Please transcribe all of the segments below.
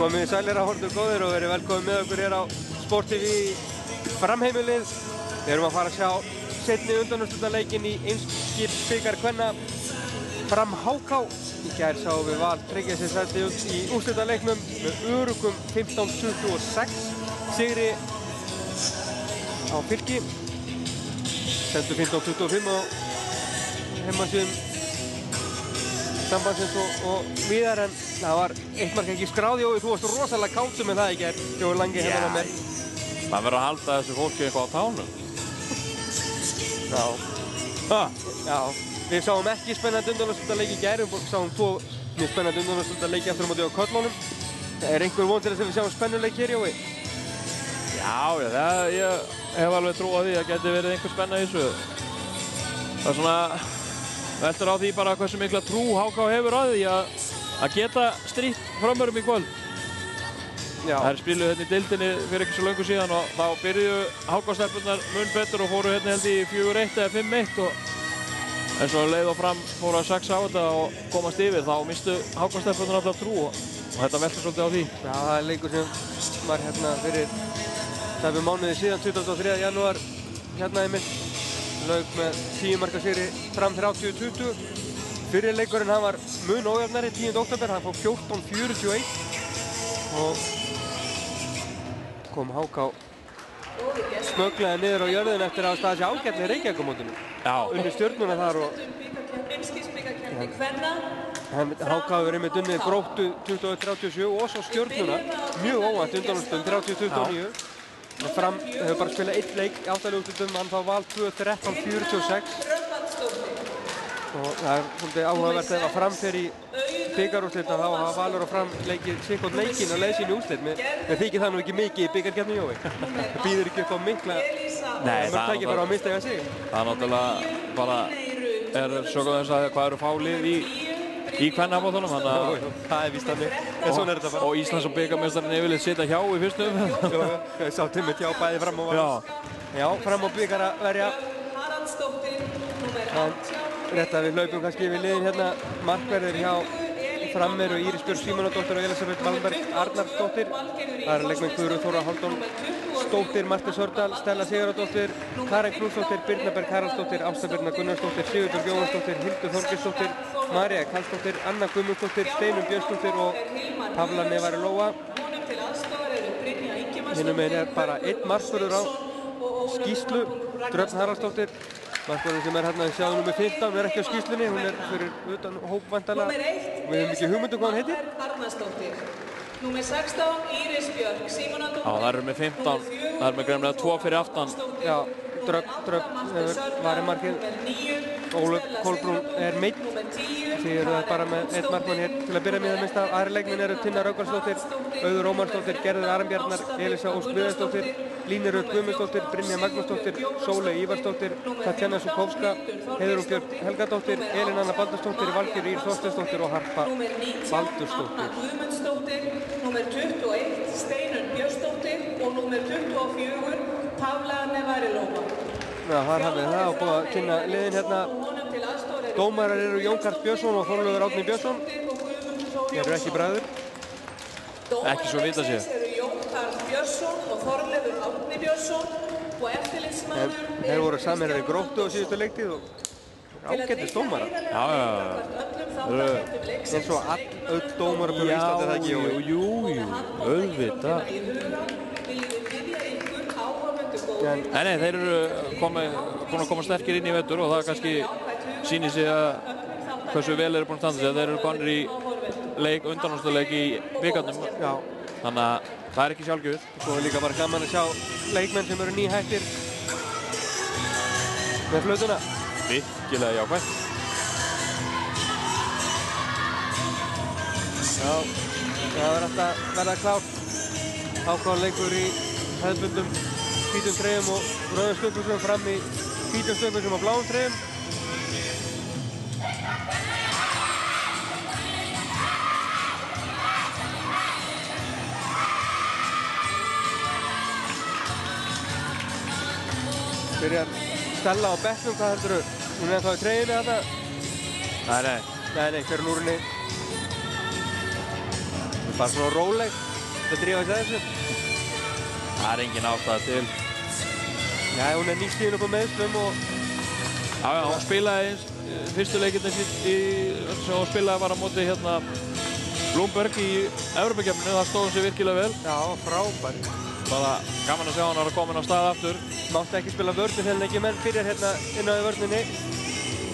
Komið sælir áhorfendur góðir og verið velkomin með okkur hér á Sport TV framheimilið. Við erum að fara að sjá seinni undanúrslitaleikinn í Eimskipsbikar kvenna Fram HK. Í gær sáum við Val tryggja sér sæti í úrslitaleiknum með öruggum 15-26 sigri á Fylki. Sendu 15-25 á heimasíðum sambandsins og víðar, en það var eitt mark ekki skráði og þú varst rosalega kátur með það í gær, Jói Langi hérna með mér. Það verður að halda þessu fólki eitthvað á tánum. Já, við sáum ekki spennandi undanúrslitaleik í gær, við sáum tvo mjög spennandi undanúrslitaleiki aftur á móti á köllunum. Er einhver von til þess að við sjáum spennuleik hér, Jói? Já, ég hef alveg trú á því að það geti verið einhver spenna í þessu. Það er svona veltur á því bara hversu mikla trú HK hefur á því að geta strítt framörum í kvöld. Já. Það spiluðu hérna í deildinni fyrir ekki svo löngu síðan og þá byrjuðu HK-stelpurnar mun betur og fóru hérna held í 4-1 eða 5-1 og en svo leið og Fram fóru að saxa á þetta og komast yfir, þá mistu HK-stelpurnar alltaf trú og þetta veltur svolítið á því. Já, það er leikur sem var hérna fyrir tæpum mánuði síðan, 23. janúar, hérna einmitt. Lauk með 10 marka sigri Fram 30-20. Fyrir leikurinn hann var mun ójafnari 10. október, hann fór 14-41 og kom HK smöglaði niður á jörðin eftir að staða sér ágætlega í Reykjavíkurmótinu. Já. Unni Stjörnuna þar og HK hefur einmitt unnið Gróttu 21-37 og svo Stjörnuna mjög óvænt undanúrslitum 30-29. Fram hefur bara spilað einn leik í áttalegúrslitum, hann fá Val 2-13-46 og það er svolítið áhugavert ef að Fram fer í bikarúrslit þá hafa Valur og Fram leikið sikkert leikinn og leið sín í úrslit með þykir það nú ekki mikið í bikarkeppni, Jói. Það býður ekki upp á mikla mörg tækifæri á að mistega sig. Það er náttúrulega bara sögum þess að hvað eru fá lið í kvennafótunum, þannig að það er víst þannig, en svona er þetta bara. Og Íslands og bikarmeistarinn yfirleitt sitja hjá í fyrstu umferð. Ég sá Timmi hjá bæði Fram og Val. Já, Fram og bikar að verja. En rétt að við hlaupum kannski yfir liðin hérna, markverðir hjá Fram eru Íris Björk Símonardóttir og Elisabeth Valberg Arnarsdóttir. Það eru leikmenn Guðrún Þóra Halldónsdóttir, Marta Sördal, Stella Sigurðardóttir, Karen Knúsdóttir, Birna Berg Haraldsdóttir, Ásta Birna Gunnarsdóttir, Sigurbjörg Jóhannsdóttir, Hildur Þorgeirsdóttir, María Karlsdóttir, Anna Guðmundsdóttir, Steinunn Björnsdóttir og Pavla Nevari Lóa. Hinum megin er bara einn markvörður á skýrslu, Dröfn Haraldsdóttir. Markvörður sem er hérna í sjáðu númer 15, er ekki á skýrslunni, hún er fyrir utan hóp væntanlega. Við höfum ekki hugmynd hvað hann heitir. Númer 16, Íris Björk Símonardóttir. Já, það eru með 15, það eru með greinlega 2 fyrir aftan. Já, Dröfn hefur varið markið. Ólöf Kolbrún er meidd. Því eru það bara með einn markmann hér til að byrja með það minnst af. Aðri leikmenn eru Tinna Röggvaldsdóttir, Auður Ómarsdóttir, Gerður Aranbjarnar, Elisa Ósk Viðarsdóttir, Lína Rut Guðmundsdóttir, Brynja Magnúsdóttir, Sóley Ívarsdóttir, Tatjana Sukovska, Heiðrún Björk Helgadóttir, Elín Anna Baldursdóttir, Valgerður Ýr Þorsteinsdóttir og Harpa Baldursdóttir. Númer 21, Steinunn Björnsdóttir og númer 24, Pavla Nevari Lóa. Já, þar hafið það og búið að kynna liðin hérna. Dómarar eru Jón Karl Björnsson og Þorleifur Árni Björnsson. Þeir eru ekki bræður. Ekki svo vita sér. Eru Jón Karl Björnsson og Þorleifur Árni Björnsson og eftirlitsmaður. Þeir voru samherjar í Gróttu á síðustu leiktíð og ágættis dómarar. Já. Eins og öll dómarar fyrir Íslandi, það ekki, Jói? Jú, auðvitað. Nei, þeir eru búin að koma sterkir inn í vetur og það kannski sýnir sig að hversu vel eru búin að standa sig. Þeir eru konir í undanúrslitaleik í bikarnum. Já. Þannig að það er ekki sjálfgefið. Svo er líka bara gaman að sjá leikmenn sem eru nýhættir með flautuna. Virkilega jákvæmt. Já, það verður alltaf verða klárt. HK leikur í hefðbundum hvítum treyjum og rauðum stuttbuxum, Fram í hvítum stuttbuxum og bláum treyjum. Byrjar Stella á bekknum, hvað heldur þú? Hún er ennþá í treyjunni þarna? Nei. Nei, hver er úr henni? Bara svona róleg. ekkert að drífa sig að þessu. Það er engin ástæða til. Já, hún er nýstíðin upp á meðslum og... Já, hún spilaði eins fyrstu leikirni sem hún spilaði var á móti hérna Bloomberg í Evrópukeppninu. Það stóð hún sig virkilega vel. Já, frábær. Bara gaman að sjá hann að komin á stað aftur. Mátti ekki spila vörni þegar hann ekki menn byrjar hérna inn á vörninni.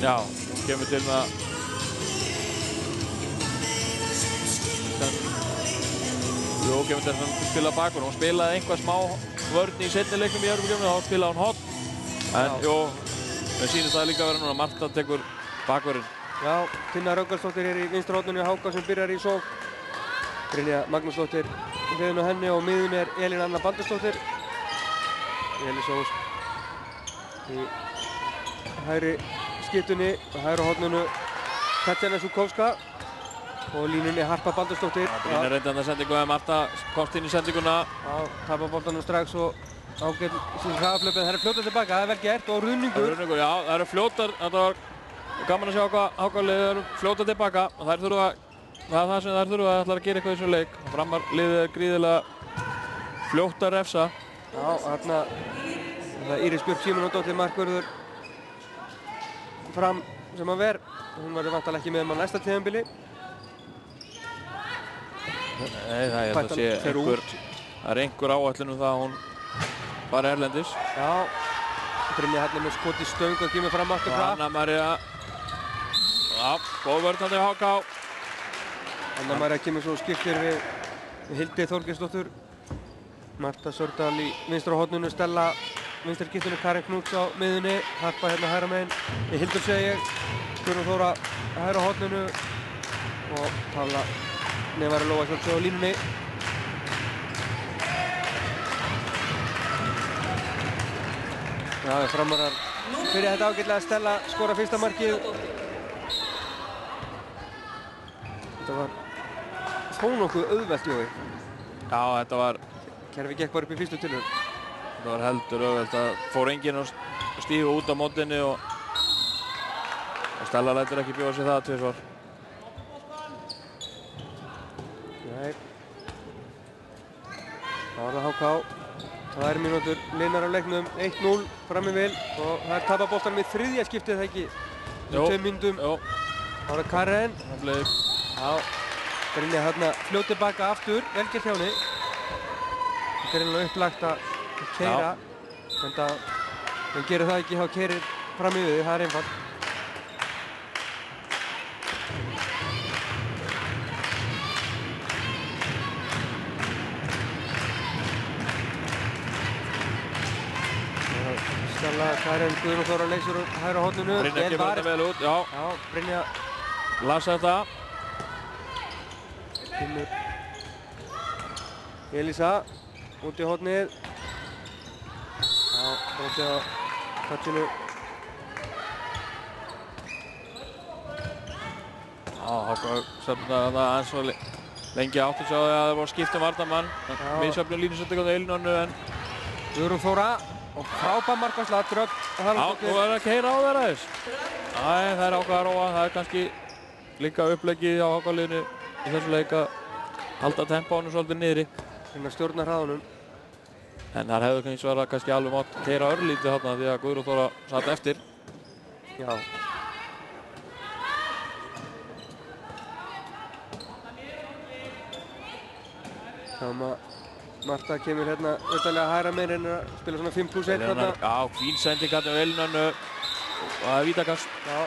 Já, kemur til með að... Jú, kemur til að spila bakur. Hún spilaði einhvað smá vörn í seinni leiknum í Evrópukeppninu, þá spilaði hún hot. En jú, við sýnum það líka að vera núna. Marta tekur bakurinn. Já, Tinna Rögnvaldsdóttir er í vinstra horninu, Háka sem byrjar í sókn. Brynja Magnúsdóttir í hliðinu á henni og miðjunni er Elín Anna Baldursdóttir. Elís Ósk í hægri skiptunni og hægra horninu Tatjana Sukovska og línunni Harpa Baldursdóttir. Brynja reyndi hann að sendingu með Marta kort inn í sendinguna. Já, tapar boltanum strax og ágætt síðan hraðaflöpun. Það er fljótar tilbaka, það er vel gert og ruðningur. Já, það eru fljótar. Þetta var gaman að sjá hvað Háka-liðið eru fljótar tilbaka og þær þurfa það er það sem þær þurfa að ætla að gera eitthvað í þessum leik. Framar-liðið er gríðilega fljótt að refsa. Já, þarna Íris Björk Símonardóttir markvörður Fram sem að ver. Hún verður væntanlega ekki með á næsta tímabili. Nei, það ég held að sé einhver áætlun það að hún fari erlendis. Já, Brynja hérna með skot í stöng og kemur fram aftur frá. Anna María. Já, góð vörn þarna hjá Háka. Anna María kemur svo og skiptir við Hildi Þorgeirsdóttur. Marta Sördal í vinstra horninu, Stella vinstra skiptinu, Karin Knúts á miðunni, Harpa hérna hægra megin. Hildur segi ég, Guðrún Þóra hægra horninu og Pála Nevari Lóa sjálfsög á línunni. Já, framarar byrja þetta ágætlega. Stella skora fyrsta markið. Þetta var þó nokkuð auðvelt, Jói. Já, þetta var... Kerfi gekk bara upp í fyrstu tilraun. Þetta var heldur auðvelt. Það fór enginn að stíga út á mótinni og Stella lætur ekki bjóða sig það tvisvar. Nei. Það var það Háka á. 2 mínútur liðnar af leiknum, 1-0 fram í vil og það er tapað boltanum í þriðja skiptið, það ekki? Jú. 2 mínútum. Jú. Það var Karen. Það bleið. Já. Brynja hérna fljót tilbaka aftur, vel gert hjá henni. Það er einhverjum upplagt að keyra. En það gerir það ekki, þá keyrir fram í við, það er einfalt. Stella, Karen, Guðrún Þóra leysir úr hægra horninu. Brynja kemur þetta vel út, já. Já, Brynja Lasa þetta. kemur Elísa út í hornið. Já, brotið á touchinu. Já, Háka söfnaði þetta aðeins og lengi átt að sjá að það var skipt varnarmann. Misjöfnum línusendingu á Elínonu en... Guðrún Þóra og frábær markvarsla, Dröfn. Já, nú er það að keyra á þeirra þess. Æ, það er Háka að róa. Það er kannski líka uppleggið á Háka-liðinu í þessu leik að halda tempónu svolítið niðri. Hérna stjórnar hraðanum. En þar hefðu kannski alveg mátt keyra örlítið þarna því að Guðrún Þóra satt eftir. Já. Þannig að Marta kemur hérna auðvitaðlega hægra megin, reynir að spila svona 5+1 þarna. Já, fín sending hérna á Elínonu og það er vítakast. Já,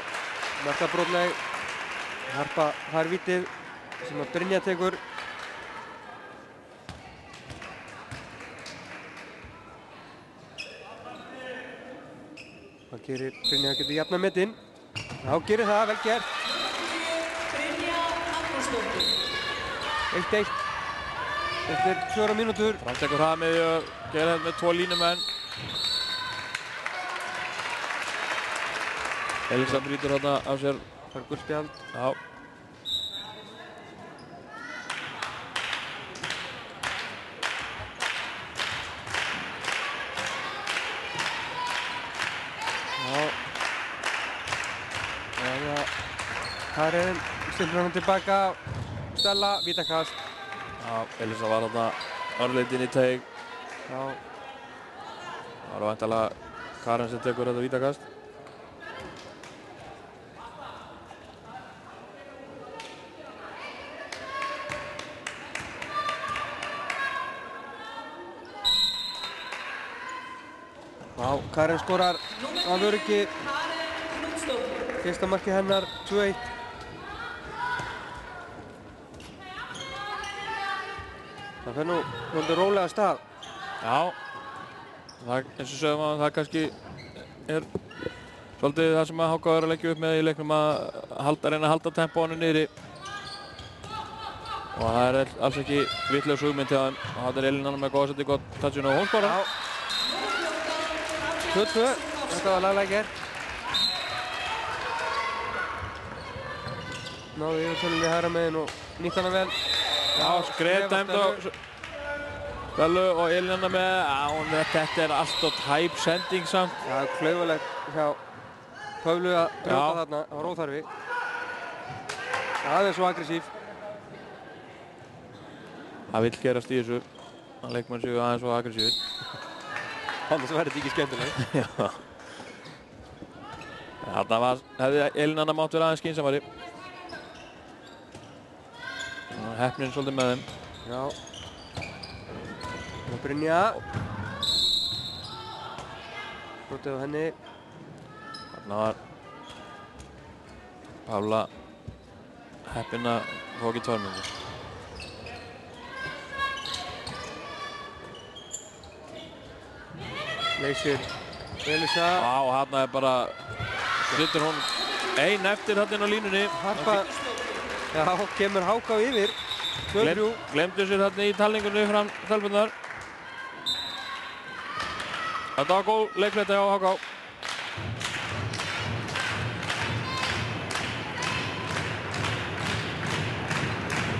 Marta brotleg. Harpa fær vítið sem að Brynja tekur. Það gerir Brynja að geta jafnað metinn. Já, gerir það, vel gert. Brynja Magnúsdóttir. 1-1. Eftir 4 mínútur. Fram tekur hraðamiðju og gerir þetta með 2 línumenn. Elísa brýtur þarna á sér. Fær gult spjald. Já. Karen stilur hann tilbaka. Stella, vítakast. Já, Já, Elisa var þarna örlítinn í teig. Já. Það var væntanlega Karen sem tekur þetta vítakast. Já, Karen skorar af öryggi. Fyrsta marki hennar 2-1. Það fer nú svolítið rólega af stað. Já, það, eins og sögum að það kannski er svolítið það sem að HK er að leggja upp með í leiknum að reyna að halda tempónu niðri. Og það er alls ekki vitlaus hugmynd hjá þeim. Og það er Elín Anna með góða seti gott touchinu og hún skorar. 2-2, þetta var laglega gert. Náði yfirtölunni hægra megin og nýtt hana vel. Já, skref dæmd á Stellu og Elín Anna með, þetta er allt og tæp sending samt. Já, klaufalegt hjá Paulu að brjóta þarna á róþarfi. Það er svo aggressív. Það vill gerast í þessu, að leikmenn séu aðeins svo aggressífir. Annars verður þetta ekki skemmtileg. Já. Þarna hefði Elín Anna mátt vera aðeins skynsamari. Heppnin svolítið með þeim. Já. Og Brynja. Brotið á henni. Þarna var Pála heppin að fá ekki tværmyndir. Leysir Elisa. Já, og þarna er bara, situr hún ein eftir þarna inn á línunni. Harpa, já, kemur HK yfir. 2-3. Glemdu sér þarna í talningunni fram stelpurnar. Þetta var góð leikflétta hjá HK.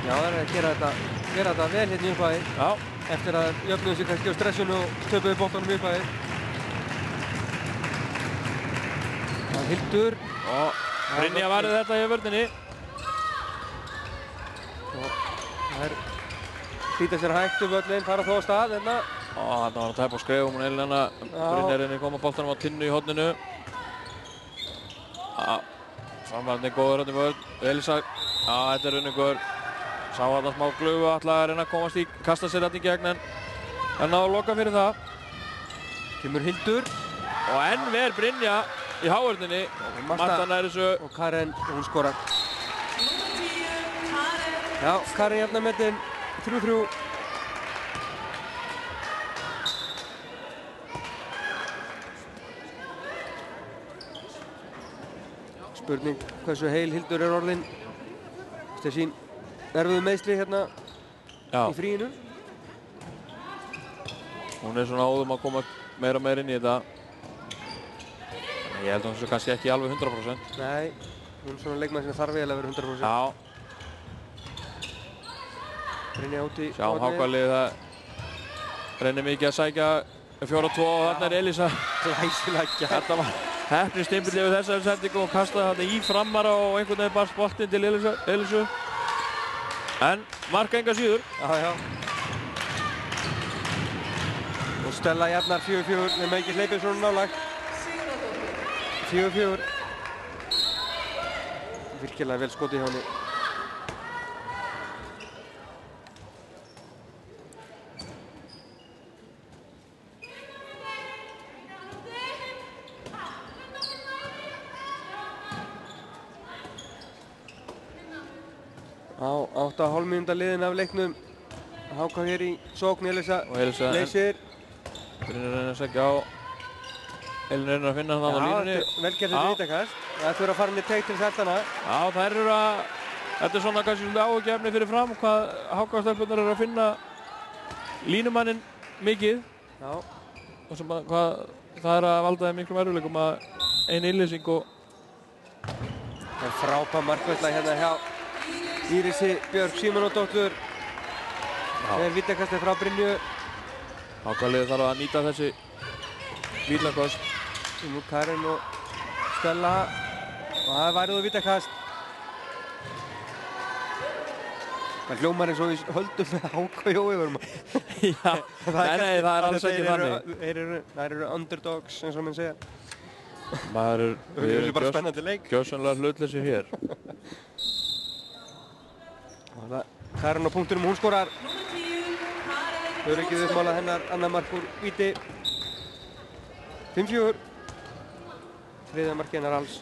Já, það er að gera þetta vel hérna í upphafi. Já. Eftir að jöfnuðu sig kannski á stressinu og töpuðu boltanum í upphafi. Það er Hildur. Og Brynja varði þetta í vörninni. Það er hlýta sér hægt völlin, fara þó á stað hérna. Þarna var hann tæp á skrefum og Elín Anna. Brynja reynir að koma boltanum á tinnu í horninu. Framvarðin góður hérna í vörn. Elisa, þetta er unningur. Sá þarna smá glufu, ætlaði að reyna að komast í, kasta sér hérna í gegn en náðu að loka fyrir það. Kemur Hildur. Og enn ver Brynja í hávörninni. Marta nær þessu. Og Karen, hún skorar. Já, Karen hérna metin 3-3. Spurning hversu heil Hildur er orðin. Þessi erfiðu meiðsli hérna í fríinu. Hún er svona óðum að koma meira og meira inn í þetta. Ég held að hún sé kannski ekki alveg 100%. Nei, hún er svona leikmann sem þarf eiginlega að vera 100%. Já. Brynja út í hornið. Sjáum HK-liðið það reynir mikið að sækja 4-2 og þarna er Elisa. Glæsilega gert. Þetta var heppni stimpilli við þessari sendingu og kastaði þetta í framara og einhvern veginn barst boltinn til Elisu. En marka enga síður. Já. Og Stella jafnar 4-4 nema ekki hleypið svona nálægt. 4-4. Virkilega vel skotið hjá henni. Á 8,5 mínúta liðin af leiknum. HK hér í sókn, Elisa leysir. Brynjar reynir að segja á. Elín reynir að finna hann á línunni. Já, vel gert þetta vítakast. Það þurfa að fara inn í teik til seltana. Já, þær eru að, þetta er svona kannski svolítið áhugjefni fyrir fram hvað HK-stelpurnar eru að finna línumannin mikið. Já. Og sem að, hvað það er að valda þeim miklum erfiðleikum að ein innlýsing og... Það er frábær markvæsla hérna hjá Írisi Björk Símonardóttur. Það er vítakastið frá Brynju. HK-liðið þarf að nýta þessi vítakost. Nú Karen og Stella. Og það er værið og vítakast. Það hljómar eins og við höldum með Háka og Jói vorum. Já, nei, það er alls ekki þannig. Það eru underdogs eins og mann segja. Við erum bara spennandi leik. Gjörsamlega hlutlausir hér. Karen á punktunum, hún skorar. Öryggið uppmálað hennar annað mark úr víti. 5-4. Þriðja markið hennar alls.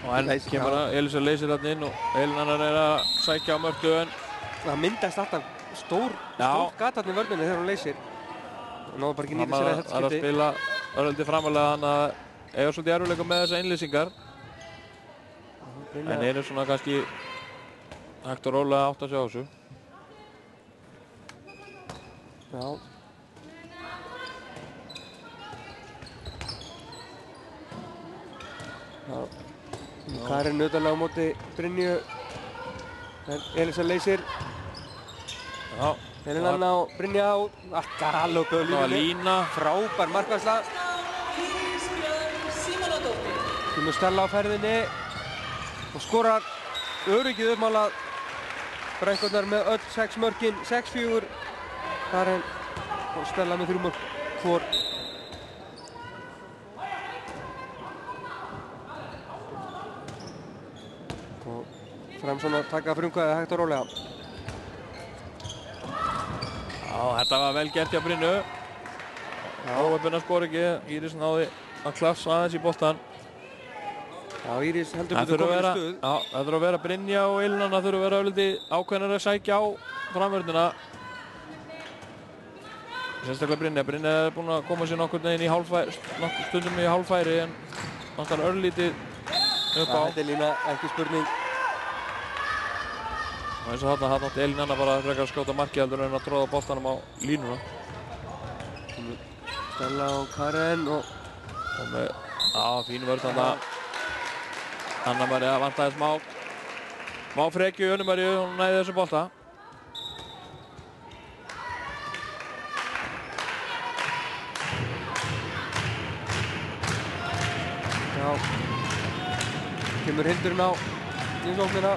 Og enn kemur Elísa Leysir þarna inn og Elín annar að sækja á mörtu en það myndast alltaf stór gat þarna í vörninni þegar hún Leysir. Hún náði bara ekki nýta sér að þetta skipti. Það er að spila örlítið framalega hann að eiga svolítið erfiðleika með þessa innlýsingar. En er svona kannski hægt og rólega átt að sjá þessu. Já. Karen utanlega á móti Brynju. Elísa Leysir. Elín Anna og Brynja á galoppu á línunni. Frábær markvarsla. Kemur Stella á ferðinni og skorar öryggið uppmálað. Brekkurnar með öll 6 mörkin, 6-4. Karen og Stella með 3 mörk hvor. Framsson að taka frumkvæðið hægt og rólega. Já, þetta var vel gert hjá Brynju. Óöfnina skor ekki. Íris náði að klassa aðeins í boltan. Já, Íris heldur betur komin í stuð. Já, það þurfa að vera Brynja og Elín Anna þurfa að vera öllítið ákveðnar að sækja á framvörðina. Sérstaklega Brynja. Brynja er búin að koma sér nokkur neginn í stundum í hálffæri en vantar örlítið upp á. Þetta er lína, ekki spurning. Og eins og þarna átti Elín Anna bara frekar að skjóta markið heldur en að tróða boltanum á línuna. Stella og Karen og með, fín vörð þarna. Anna María vantaði smá frekju í Önnu Maríu, hún næði þessu bolta. Já. Kemur Hildurinn á nýsóknina.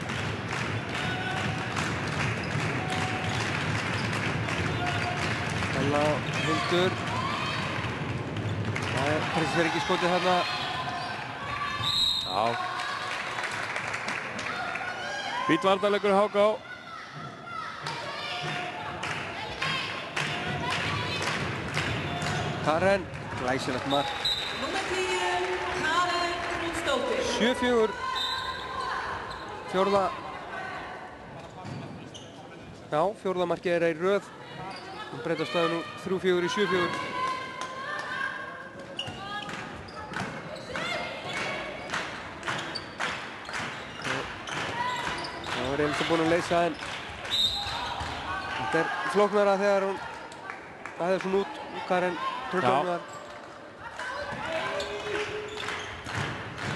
Stella Hildur. Það er kannski ekki skotið þarna. Já. Fínn varnarleikur Háká. Karen, glæsilegt mark. 7-4. Fjórða markið er í röð. Hún breytast það nú 3-4 í 7-4. Það var Elísa búin að leysa en þetta er flóknara þegar hún aðeins svona út. Karen tröflum þar.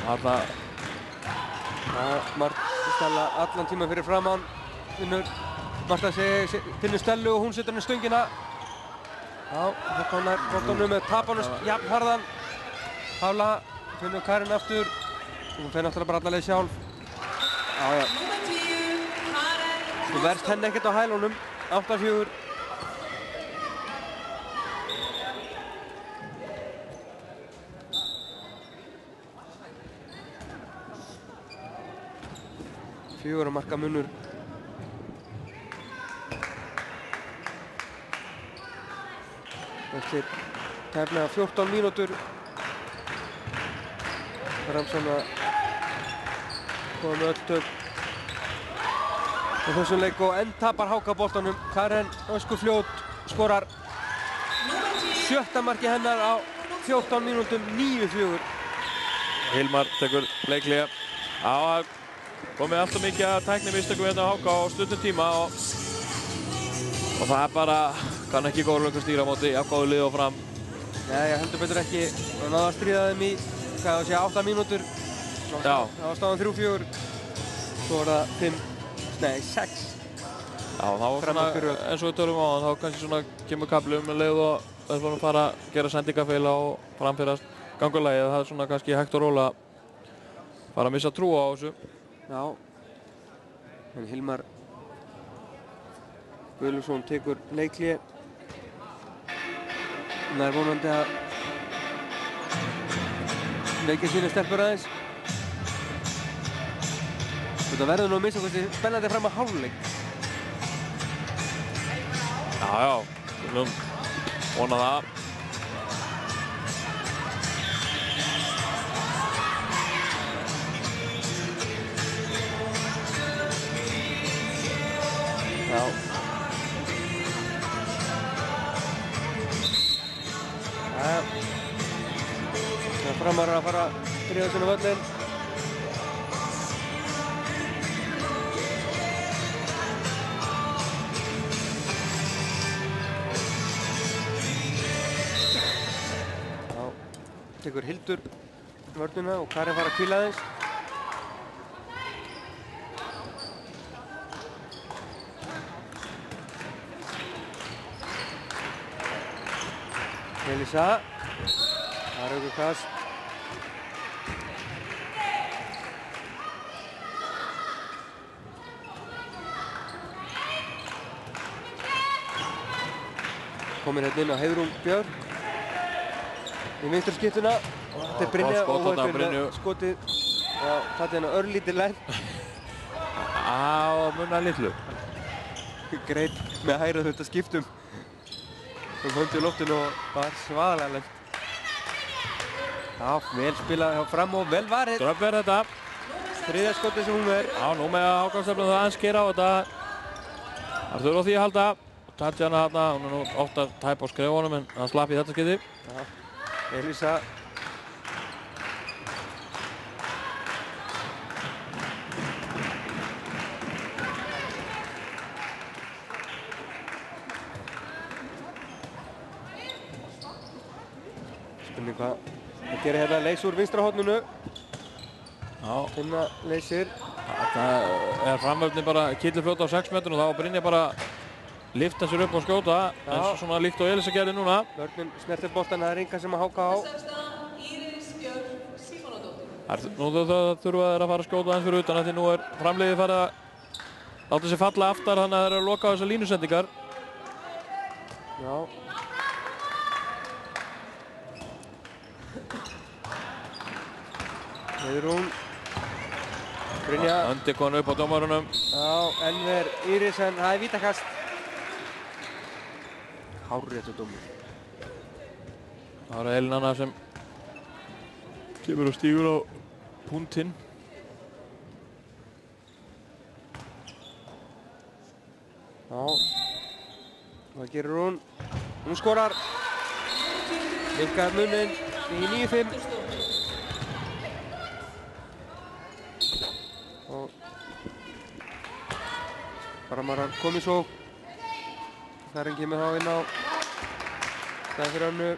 Þarna Marta Stella allan tíma fyrir framann. Marta finnur Stellu og hún setur henni stöngina. Já, það konar boltanum með tapanum jafnharðan. Pála finnur Karen aftur. Hún fer náttúrulega bara alla leið sjálf. Já. Þú verðst henni ekkert á hælunum. 8-4. Fjögurra marka munur. Eftir tæplega 14 mínútur. Ramsson að koma með öll tök á þessum leik og enn tapar Háká boltanum. Karen öskufljót skorar 7. markið hennar á 14 mínútum, 9-4. Hilmar tekur leikliða. Já, komið alltaf mikið að tæknimistökum hérna á Háká á stundum tíma og það er bara, kann ekki góður lög að stýra á móti, góðu lið og fram. Nei, ég heldur betur ekki. Það náði að stríða þeim í, hvað það sé, 8 mínútur. Já. Það var staðan 3-4. Svo var það 6. Já, þá var fram svona, eftir röð. eins og við tölum á hann, þá kannski svona kemur kafli um leið og þess að fara að gera sendingafeila og framfyrast gangulagið. Það er svona kannski hægt og rólega fara að missa trú á þessu. Já. En Hilmar Guðlusson tekur leikhlé. Það er vonandi að leikja sína stelpur aðeins. Þetta verður nú að missa hvernig spennandi fram að hálfleik. Já, við viljum vona það. Já. Það Framarar að fara að drífa sinna völlin. Tekur Hildur vörnuna og Karin fara að hvíla aðeins. Elisa. Það er auðvitað kast. Komin hérna inn á Heiðrún Björn. Í vinstri skiptuna og þetta er Brynja og þetta skotið og þetta er hérna örlítið læn. Á munna litlu. Greit með að hæra þetta skiptum. Hún höndi í loftinu og var svaðalega lænt. Já, vel spilað hjá Fram og vel varið. Dröpp er þetta. Þriðja skotið sem hún er. Já, nú með að Hákonstefnum það aðeins skera á þetta. Það þurfa á því að halda. Tatjana þarna, hún er nú ofta tæp á skrefunum en hann slapp í þetta skiti. Já. Elisa. Spurning hvað það gerir hérna, leys úr vinstra horninu. Já. Finna leysir. Þetta er framvörðin bara kýllifljóta á 6 metrun og þá Brynja bara lyfta sér upp og skjóta eins og svona líkt og Elisa gerði núna. Vörnin snertir boltan, það er enga sem að háka á. Nú þurfa þeir að fara að skjóta aðeins fyrir utan af því nú er framliðið farið að láta sér falla aftar þannig að þeir eru að loka á þessar línusendingar. Já. Heiðrún. Brynja. Öndi konu upp á dómarunum. Já, Enver Íris en það er vítakast. Hárréttur dómur. Það er Elín Anna sem kemur og stígur á punktinn. Já. Hvað gerir hún? Hún skorar. Minkar muninn í 9-5. Og Framarar komið svo. Þarinn kemur þá inn á staðinn fyrir Önnu.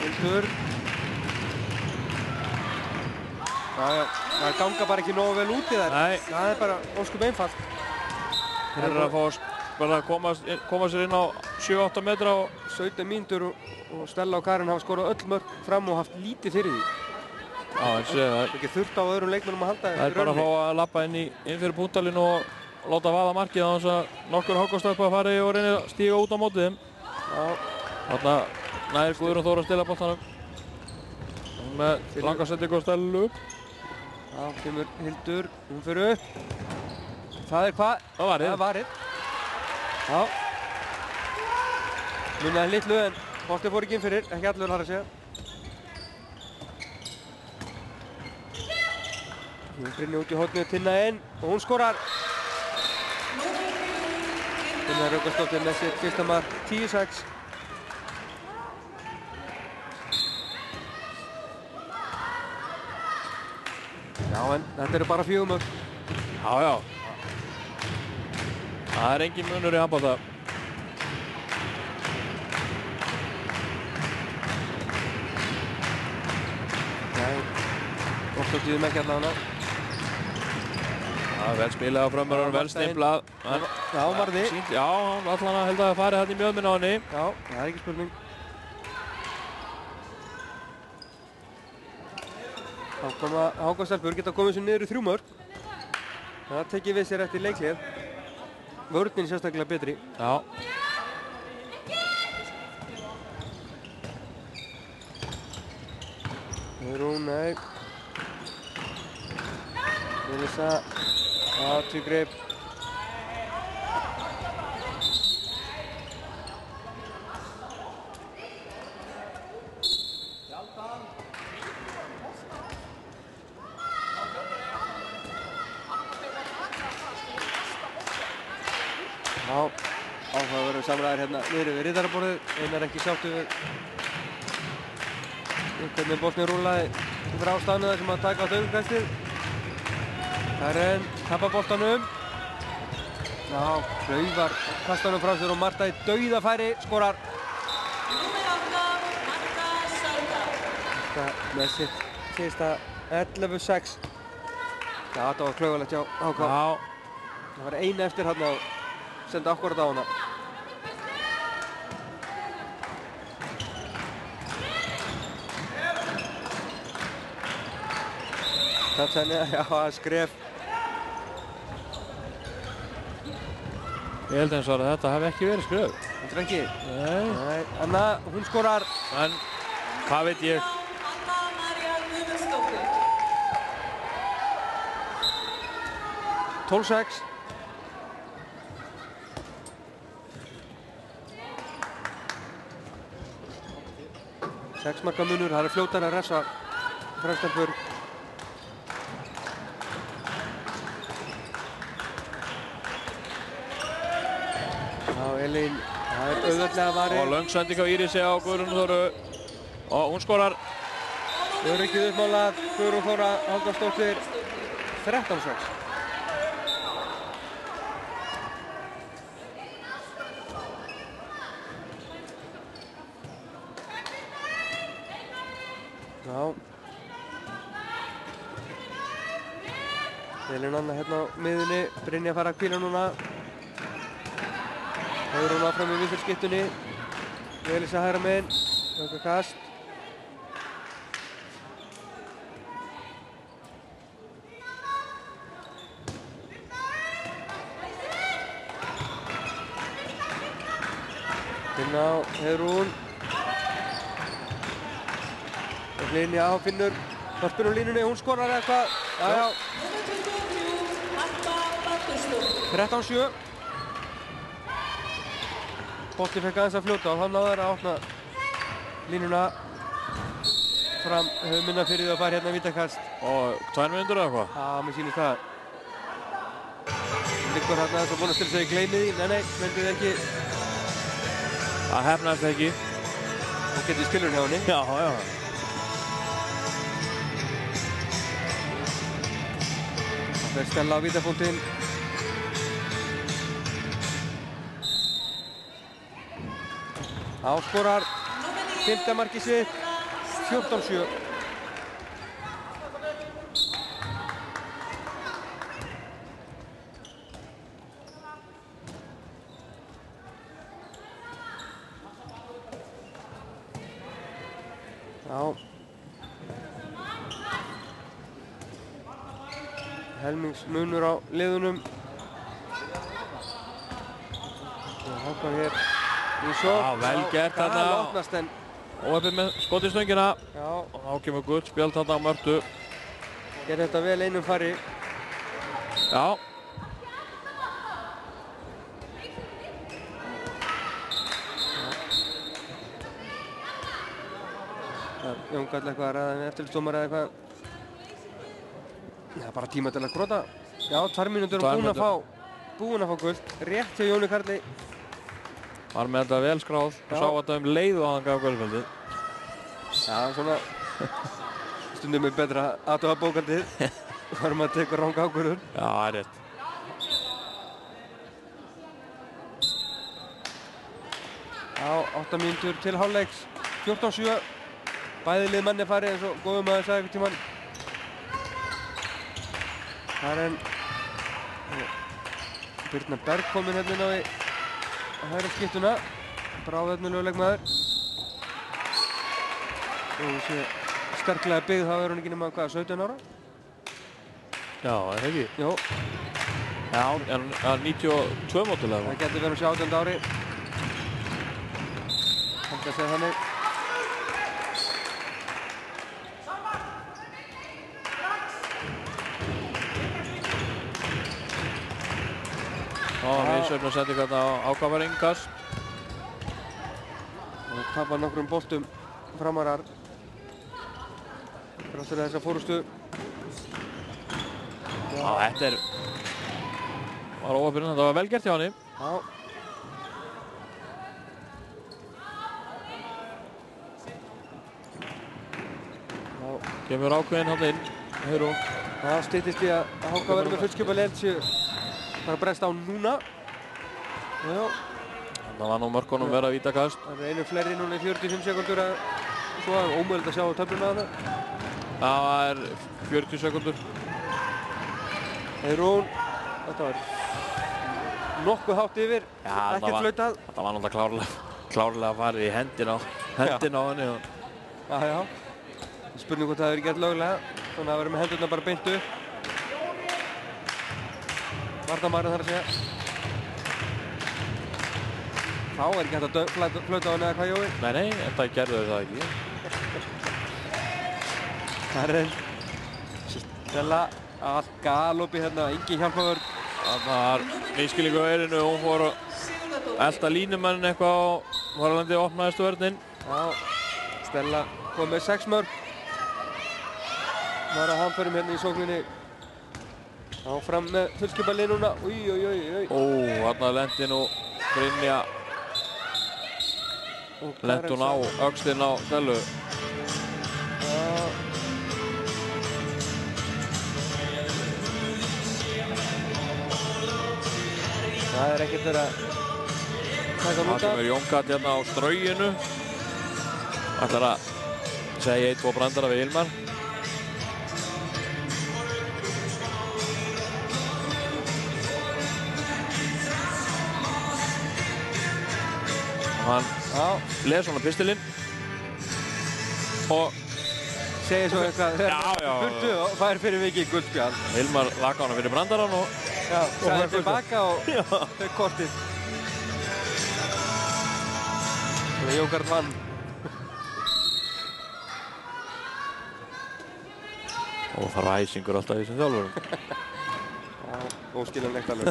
Hildur. Já, það ganga bara ekki nógu vel út í þær. Nei. Það er bara óskup einfalt. Þeir eru að fá bara að koma sér inn á 7-8 metra og 17 mínútur og Stella og Karin hafa skorað öll mörk fram og haft lítið fyrir því. Já, eins og það er ekki þurft á öðrum leikmennum að halda. Það er bara að fá að lappa inn fyrir punktalínu og láta vaða markið á þess að nokkur Hákonstefn að fara í og reyna að stíga út á mótið þeim. Já. Þarna nær Guðrún Þóra að stila boltanum. Með langarsendingu á Stellu. Já, kemur Hildur, hún fyrir upp. Það er hvað? Það var Það er varið. Já. Munaði litlu en boltinn fór ekki inn fyrir, ekki allur þar að segja. Hún Brynja út í hornið, Tinna inn og hún skorar. Tinna Raukarsdóttir með sitt fyrsta mark, 10-6. Já, en þetta eru bara 4 mörk. Já. Það er engin munur í handbolta. Nei, oft á tíðum ekki allavega. Já, vel spilað á framörunum, vel stimplað. Já, varði. Já, allan held að farið hérna í mjöðminn á henni. Já, það er ekki spurning. Þá koma Hákonstelpur, geta komið sér niður í 3 mörk. Það tekið við sér eftir leiklið. Vörnin sérstaklega betri. Já. Rún, nei. Elisa. Tvígrip. Já, áhugaverður samræður hérna niður við riddaraborðið. Einar ekki sáttu við hvernig boltinn rúllaði frá staðnum þar sem að taka á döngkastið. Karen tapar boltanum. Já, Klaufar kastar frá sér og Marta í dauðafæri skorar. Númer 8, Marta Salda. Þetta með sitt síðasta 11-6. Já, þetta var klaufarlegt hjá HK. Já. Það var eina eftir hérna og senda akkurat á hana. Tatjana, já, skref. Ég held eins og að þetta hef ekki verið skref. Þetta ekki? Nei. Nei, Anna, hún skorar. En, hvað veit ég? Anna María Guðmundsdóttir. 12-6. Sex marka munur, það er fljótar að refsa Fremstelpur. Já, Elín, það er auðvitað varið. Og löngsending á Írisi á Guðrúnu Þóru. Og hún skorar. Öryggið uppmálað, Guðrún Þóra Halldórsdóttir, 13-6. Já. Elín Anna hérna á miðunni, Brynja fara að hvíla núna. Hefur hún áfram í vinstri Elisa hægra megin, auka kast. Finna á Heiðrún. Linja á Finnur. Þorpur á línunni, hún skorar eitthvað. Já. Númer 23, Harpa Baldursdóttir. 13-7. Bolti fekk aðeins að fljóta og hann náði að opna línuna fram. Hefur minna fyrir því að fara hérna vítakast. Og 2 mínútur eða eitthvað? Já, mér sýnist það. Liggur hérna þess að búin að stilla sig í gleymið því. Nei, myndið ekki. Það hefnaðist ekki. Hún getið skilurinn hjá henni. Já. Það fer Stella á vítapunktinn. Áskorar 5. markið sitt, 14-7. Já. Helmingsmunur á liðunum. Hákon hér í sókn. Já, vel gert þarna. Það opnast en. Óheppið með skotistöngina. Já. Og þá kemur gult spjald þarna á Mörtu. Gerði þetta vel einum fari. Já. Jón Gall eitthvað að ræða með eftirlitsdómar eða eitthvað. Það er bara tíma til að gróta. Já, 2 mínútur og búinn að fá gult. Rétt hjá Jóni Karli. Var með þetta vel skráð og sá þetta leið og hann gaf gulspjaldið. Já, svona stundum er betra að aðtöfa bókaldið. Hvar maður tekur ranga ákvörðun. Já, það er rétt. Já, 8 mínútur til hálfleiks. 14-7. Bæði lið manni farið eins og góðum maður sagði einhvern tímann. Karen Birna Berg kominn hérna inn á í hægri skiptuna. Bráðefnilegur leikmaður. Og þessi sterklega byggð, þá er hún ekki nema hvað, 17 ára? Já, er það ekki? Jó. Já, er 92 mótilega. Það getur verið 17 ári. Held að segja þannig. Misjöfn að setja hérna á Ákafar Ingas. Og tapar nokkrum boltum framarar. Þrátt fyrir þessa fórustu. Já, þetta var óöfninn, þetta var vel gert hjá henni. Já. Kemur ákveðinn hann inn, Heiðrún. Það styttist í að Háka verður með fullskipaleild séu bara að bresta á núna. Já. Það var nú mörkunum verið að vítakast. Það einu fleiri núna í 45 sekundur að svo er ómögulegt að sjá töfluna að það. Það var 40 sekundur. Heiðrún, þetta var nokkuð hátt yfir, ekkert flautað. Þetta var náttúrulega klárlega farið í hendina á henni. Já. Spurning hvort það hefur gert löglega, þannig að vera með hendurna bara beint upp. Varnarmaðurinn þarf að segja. Þá er ekki hægt að flauta á henni eða hvað, Jói? Nei, þetta gerðu það ekki. Karen Stella, allt galoppi hérna, engin hjálpavörn. Það var misskilningu á eirinu, hún fór að elta línumannin eitthvað og Varalandi opnaðist vörnin. Já, Stella kom með 6 mörk. Var að hamförum hérna í sókninni. Áfram með fullskipalið núna. Új. Þarna lendi nú Brynja. Lendi hún á öxlinn á Stellu. Það er ekkert verið að taka Það kemur Jóngat hérna á strauginu. Ætlar að segja 1-2 brandara við Hilmar. Hann les svona pistilinn og segir svo eitthvað burtu og fær fyrir vikið guldspjald. Hilmar laka hana fyrir brandarann og sagði tilbaka og þau kortið. Og Jókart vann. Og það ræsingur alltaf í þessum þjálfurum. Óskiljanlegt alveg.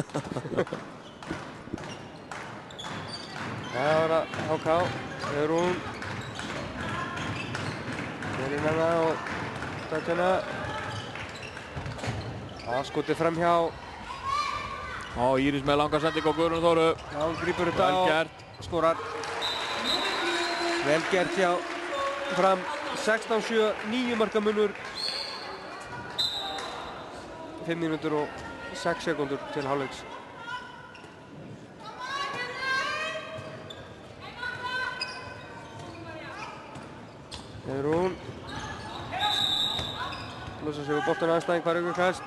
Það var að Háká, Heiðrún, Elín hana og Tatjana. Skotið fram hjá. Íris með langa sending á Guðrúnu Þóru. Hún grípur þetta og skorar. Vel gert hjá Fram. 16-7, 9 marka munur. 5 mínútur og 6 sekúndur til hálfleiks. Heiðrún losa sig úr boltann aðstæðing, fara ykkur kast.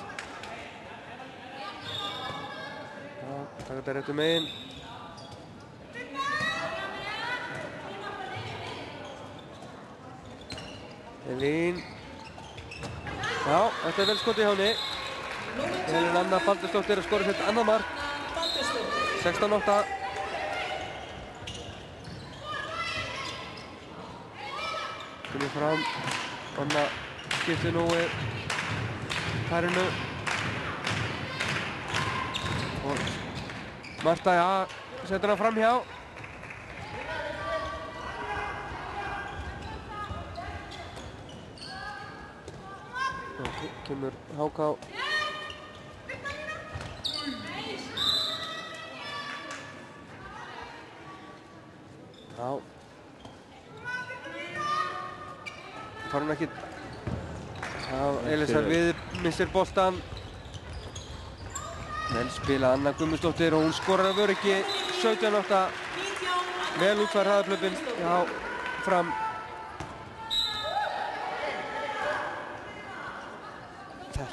Taka þetta réttu megin. Elín. Já, þetta er vel skotið hjá henni. Elín Anna Baldursdóttir að skora sitt annað mark. 16-8. Kemur fram. Anna skiptir nú við Karinu. Og Marta, setur hann fram hjá. Kemur Háká. Fær hún ekki. Elisa missir boltan. Vel spilað Anna Guðmundsdóttir og hún skorar af öryggi. 17-8. Vel útfær hraðaplöpin hjá Fram.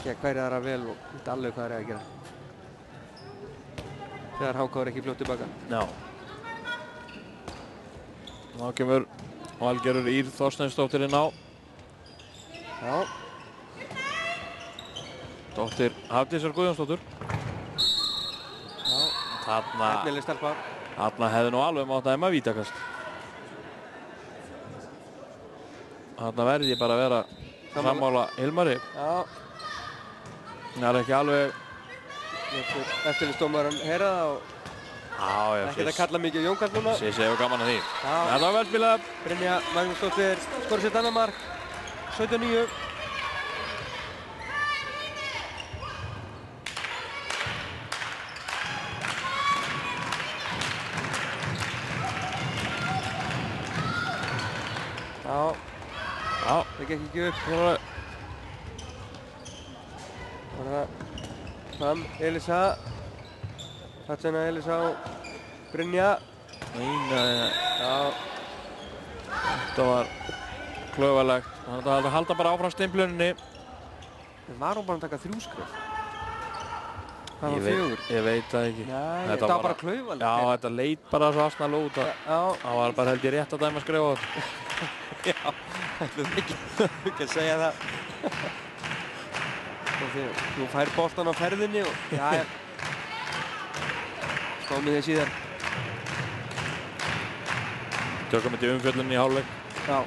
þekkja hverja aðra vel og vita alveg hvað þeir eiga að gera. Þegar HK er ekki fljótt tilbaka. Já. Þá kemur Valgerður Ýr Þorsteinsdóttir inn á. Já. Dóttir Hafdísar Guðjónsdóttur. Já. Efnileg stelpa. Þarna hefði nú alveg mátt dæma vítakast. Þarna verði ég bara að vera sammála Hilmari. Já. Það er ekki alveg... Eftirlitsdómarinn heyra það og ekkert að kalla mikið Jónkall núna. Sissi hefur gaman að því. Já. Þetta var vel spilað. Brynja Magnúsdóttir skorar sitt annað mark. 17-9. Já. Það gekk ekki upp. Fram, Elisa. Tatjana, Elisa og Brynja. Já. Þetta var klaufalegt. Þetta var að halda bara áfram stimpluninni. Var hún bara að taka 3 skref? Það var 4. Ég veit það ekki. Nei, þetta var bara klaufalegt. Já, þetta leit bara svo asnalega út. Það var bara held ég rétt að dæma skrifa á þetta. Já, ætlum ekki að segja það. Þú fær boltan á ferðinni og já. Spáum við þig síðan. Tökum þetta í umfjöllunni í hálfleik. Já.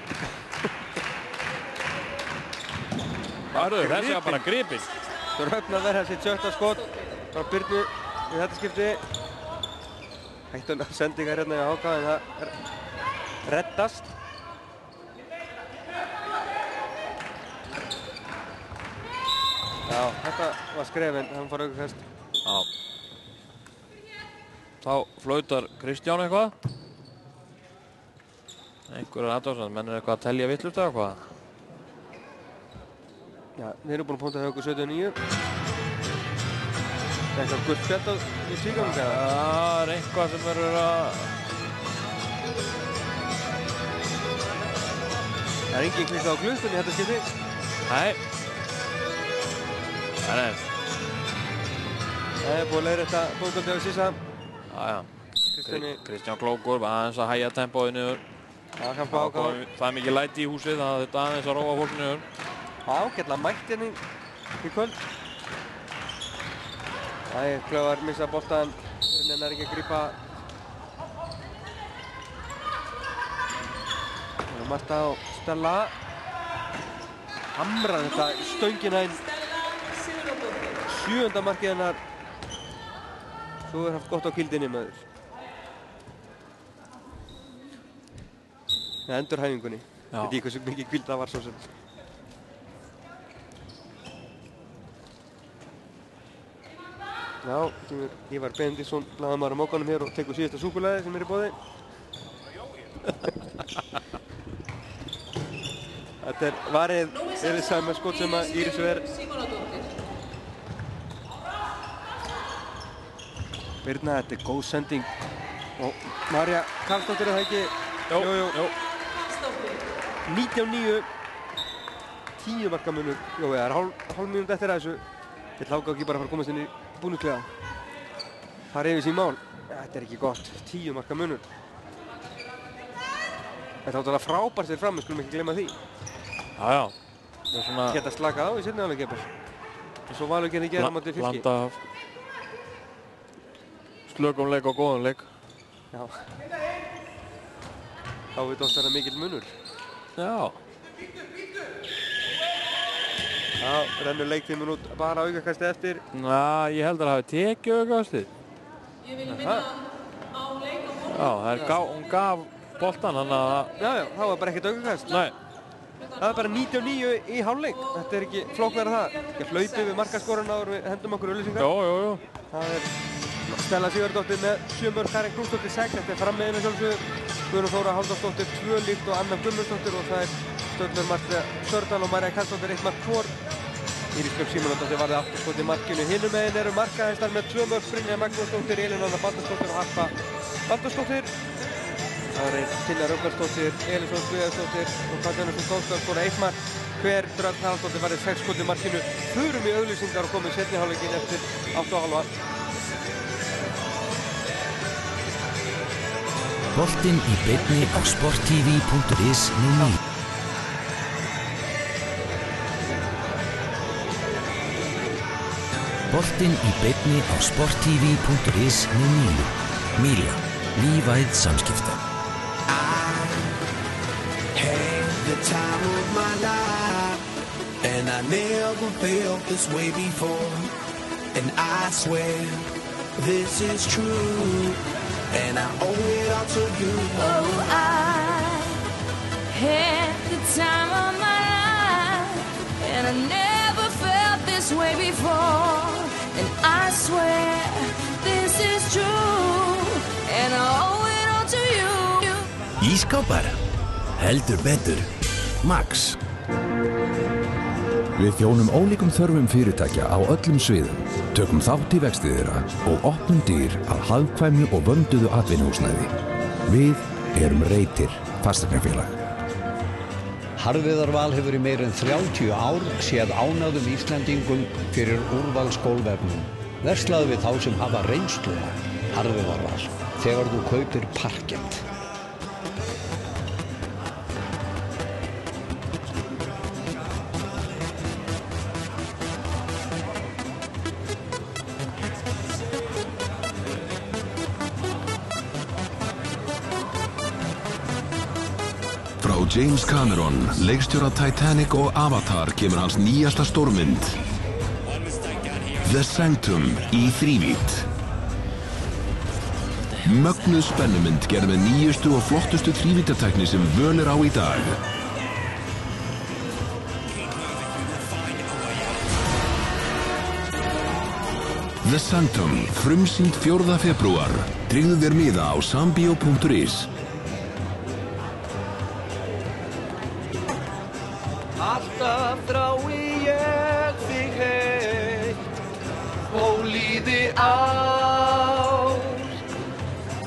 Þessi var bara gripinn. Þú er höfn að verða sitt 7. skot frá Birnu í þetta skipti. Hættulega sendingar hérna í HK en það reddast. Já, þetta var skrefinn, hann fór aukakast. Já. Þá flautar Kristján eitthvað. Einhverjar aðdáðsand, menn er eitthvað að telja vittlust eða hvað? Já, við erum búin að punta hjá okkur 17-9. Eitthvað gult spjald á tvígangi eða? Það er eitthvað sem verður að... Það er engin klíkt á klukkunni í þetta skipti. Nei. Nei. Það er búin að leiðrétta bókaldi á Sissa. Já. Kristján klókur, aðeins að hægja tempóið niður. Já, hjálpa HK. Það er mikið læti í húsið, það er þetta aðeins að róa fólk niður. Ágætlega mætt hérna í kvöld. Klauvar missa boltan, hennar er ekki að grípa. Marta og Stella. Hamrar þetta stöngina inn. 7. markið hennar. Svo er haft gott á kildinni maður. Ja, endurhæfingunni. Ég veit ekki hversu mikið kvild það var svo sem. Já, Ívar Benediktsson, blaðamaður á mókanum hér og tekur síðasta súkkulaði sem er í boði. Þetta er varið Elisa með skot sem að Íris ver. Birna, þetta er góð sending. Og Marja Karlsdóttir er það ekki? Jú. 19-9. 10 marka munur. Jú, það er hálf mínúti eftir þessu. Þetta HK ekki bara að fara að komast inn í búningsklefa. Það reyfir sín mál. Þetta er ekki gott. 10 marka munur. Þetta átt alveg frábært sér fram, við skulum ekki glemma því. Já. Geta slakað á í seinni hálfleik jafnvel. Og svo Valur gerði gera á móti Fylki. Blanda af slökum leik og góðum leik. Já. Þá veit oft að það er mikill munur. Já. Já, rennur leiktíminn út bara aukakastið eftir. Já, ég held að það hafi tekið aukakastið. Ég vil minna á leik á morgun. Já, hún gaf boltan, þannig að... Já, það var bara ekkert aukakast. Nei. Það er bara 99 í hálfleik. Þetta er ekki flóknara það. Ég hlaupi við markaskorun áður við hendum okkur auglýsingar. Jú. Það er Stella Sigurðardóttir með 7 mörk, Karen Knútsdóttir 6. Þetta er frammiðinu sjálfsögðu. Guðrún Þóra Halldórsdóttir 2 líkt og Anna Guðmundsdóttir og það er Sturlur Marta Sördal og Marja Karlsdóttir 1 mark hvor. Íris Björk Símonardóttir varði afturskot í markinu. Hinum megin eru markahæstar með 2 mörk, Brynja Magnúsdóttir, Elín Anna Baldursdóttir og Harpa Baldursdóttir. Það er Tinna Rögnvaldsdóttir, Elísson Guðjónsdóttir og Katrín Tónsdóttir skora 1 mark. hver Dröfn Haraldsdóttir varði 6 skoti markinu. Förum í auglýsingar og komum í seinni hálfleikinn eftir 8:30. Boltinn í beinni á sporttv.is nú. Boltinn í beinni á sporttv.is nú. Míla, lífæð samskipta. The time of my life, and I never felt this way before, and I swear this is true, and I owe it all to you. Oh, I had the time of my life, and I never felt this way before, and I swear this is true, and I owe it all to you. Ískápar, heldur betur. Max. Við þjónum ólíkum þörfum fyrirtækja á öllum sviðum, tökum þátt í vexti þeirra og opnum dyr að hagkvæmu og vönduðu atvinnuhúsnæði. Við erum Reitir, fasteignafélag. Harðviðarval hefur í meira en 30 ár séð ánægðum Íslendingum fyrir úrvalsgólfefnum. Verslaðu við þá sem hafa reynsluna. Harðviðarval, þegar þú kaupir parkett. Frá James Cameron, leikstjóra Titanic og Avatar kemur hans nýjasta stórmynd. The Sanctum í þrívídd. Mögnuð spennumynd gerð með nýjustu og flottustu þrívíddatækni sem völ á í dag. The Sanctum, frumsýnd 4. febrúar. Tryggðu þér miða á sambio.is. Alltaf þrái ég þig heitt og líði ár.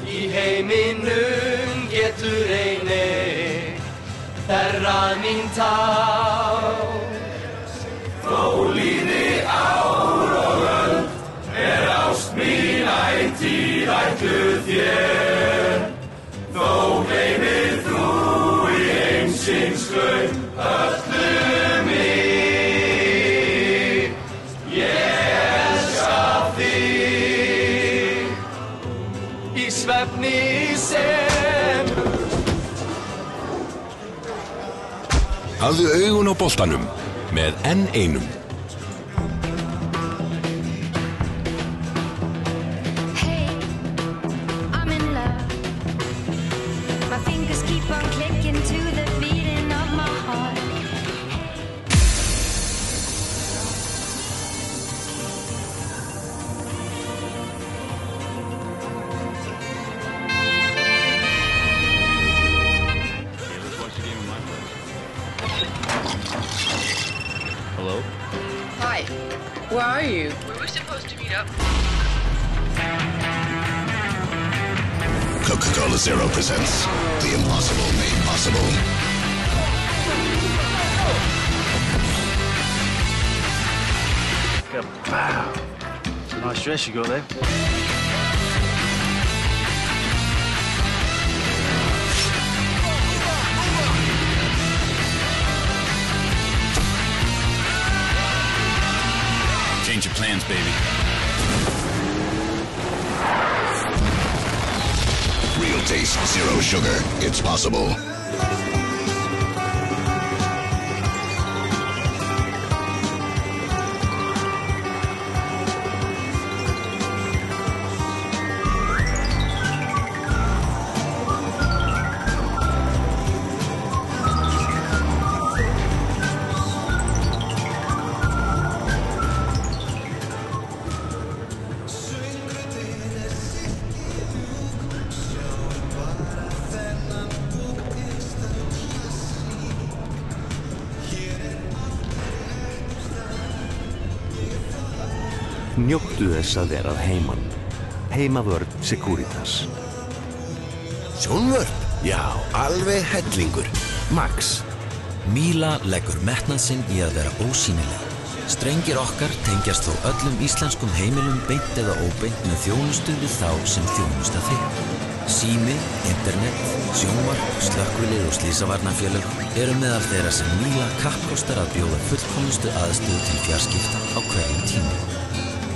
Í heiminum getur eitt þerrað mín tár. Þó líði ár og öld ást mín ætíð ætluð þér. Þó gleymir þú í heimsins skaut öllu mig. Ég elska þig í svefni sem. Hafðu augun á boltanum með N1. Hello? Hi. Where are you? Were we supposed to meet up? Coca-Cola Zero presents The Impossible Made Possible. Wow. Nice dress you got there. Change your plans, baby. Real taste, zero sugar. It's possible. Njóttu þess að vera að heiman. Heimavörn Securitas. Sjónvörp? Já, alveg hellingur. Max. Míla leggur metnað sinn í að vera ósýnileg. Strengir okkar tengjast þó öllum íslenskum heimilum beint eða óbeint með þjónustu við þá sem þjónusta þig. Sími, internet, sjónvarp, slökkvilið og slysavarnarfélög eru meðal þeirra sem Míla kappkostar að bjóða fullkomnustu aðstöðu til fjarskipta á hverjum tíma.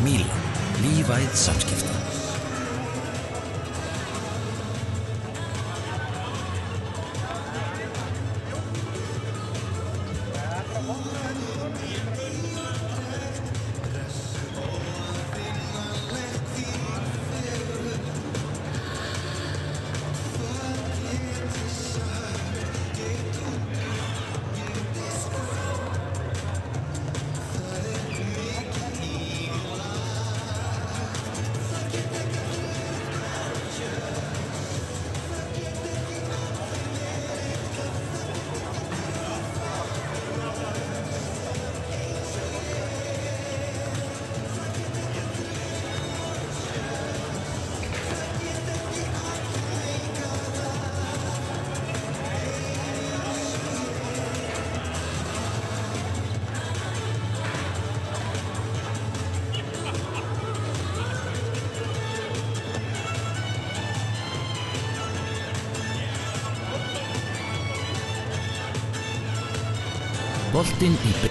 Míla, lífæð samskipta. Boltinn í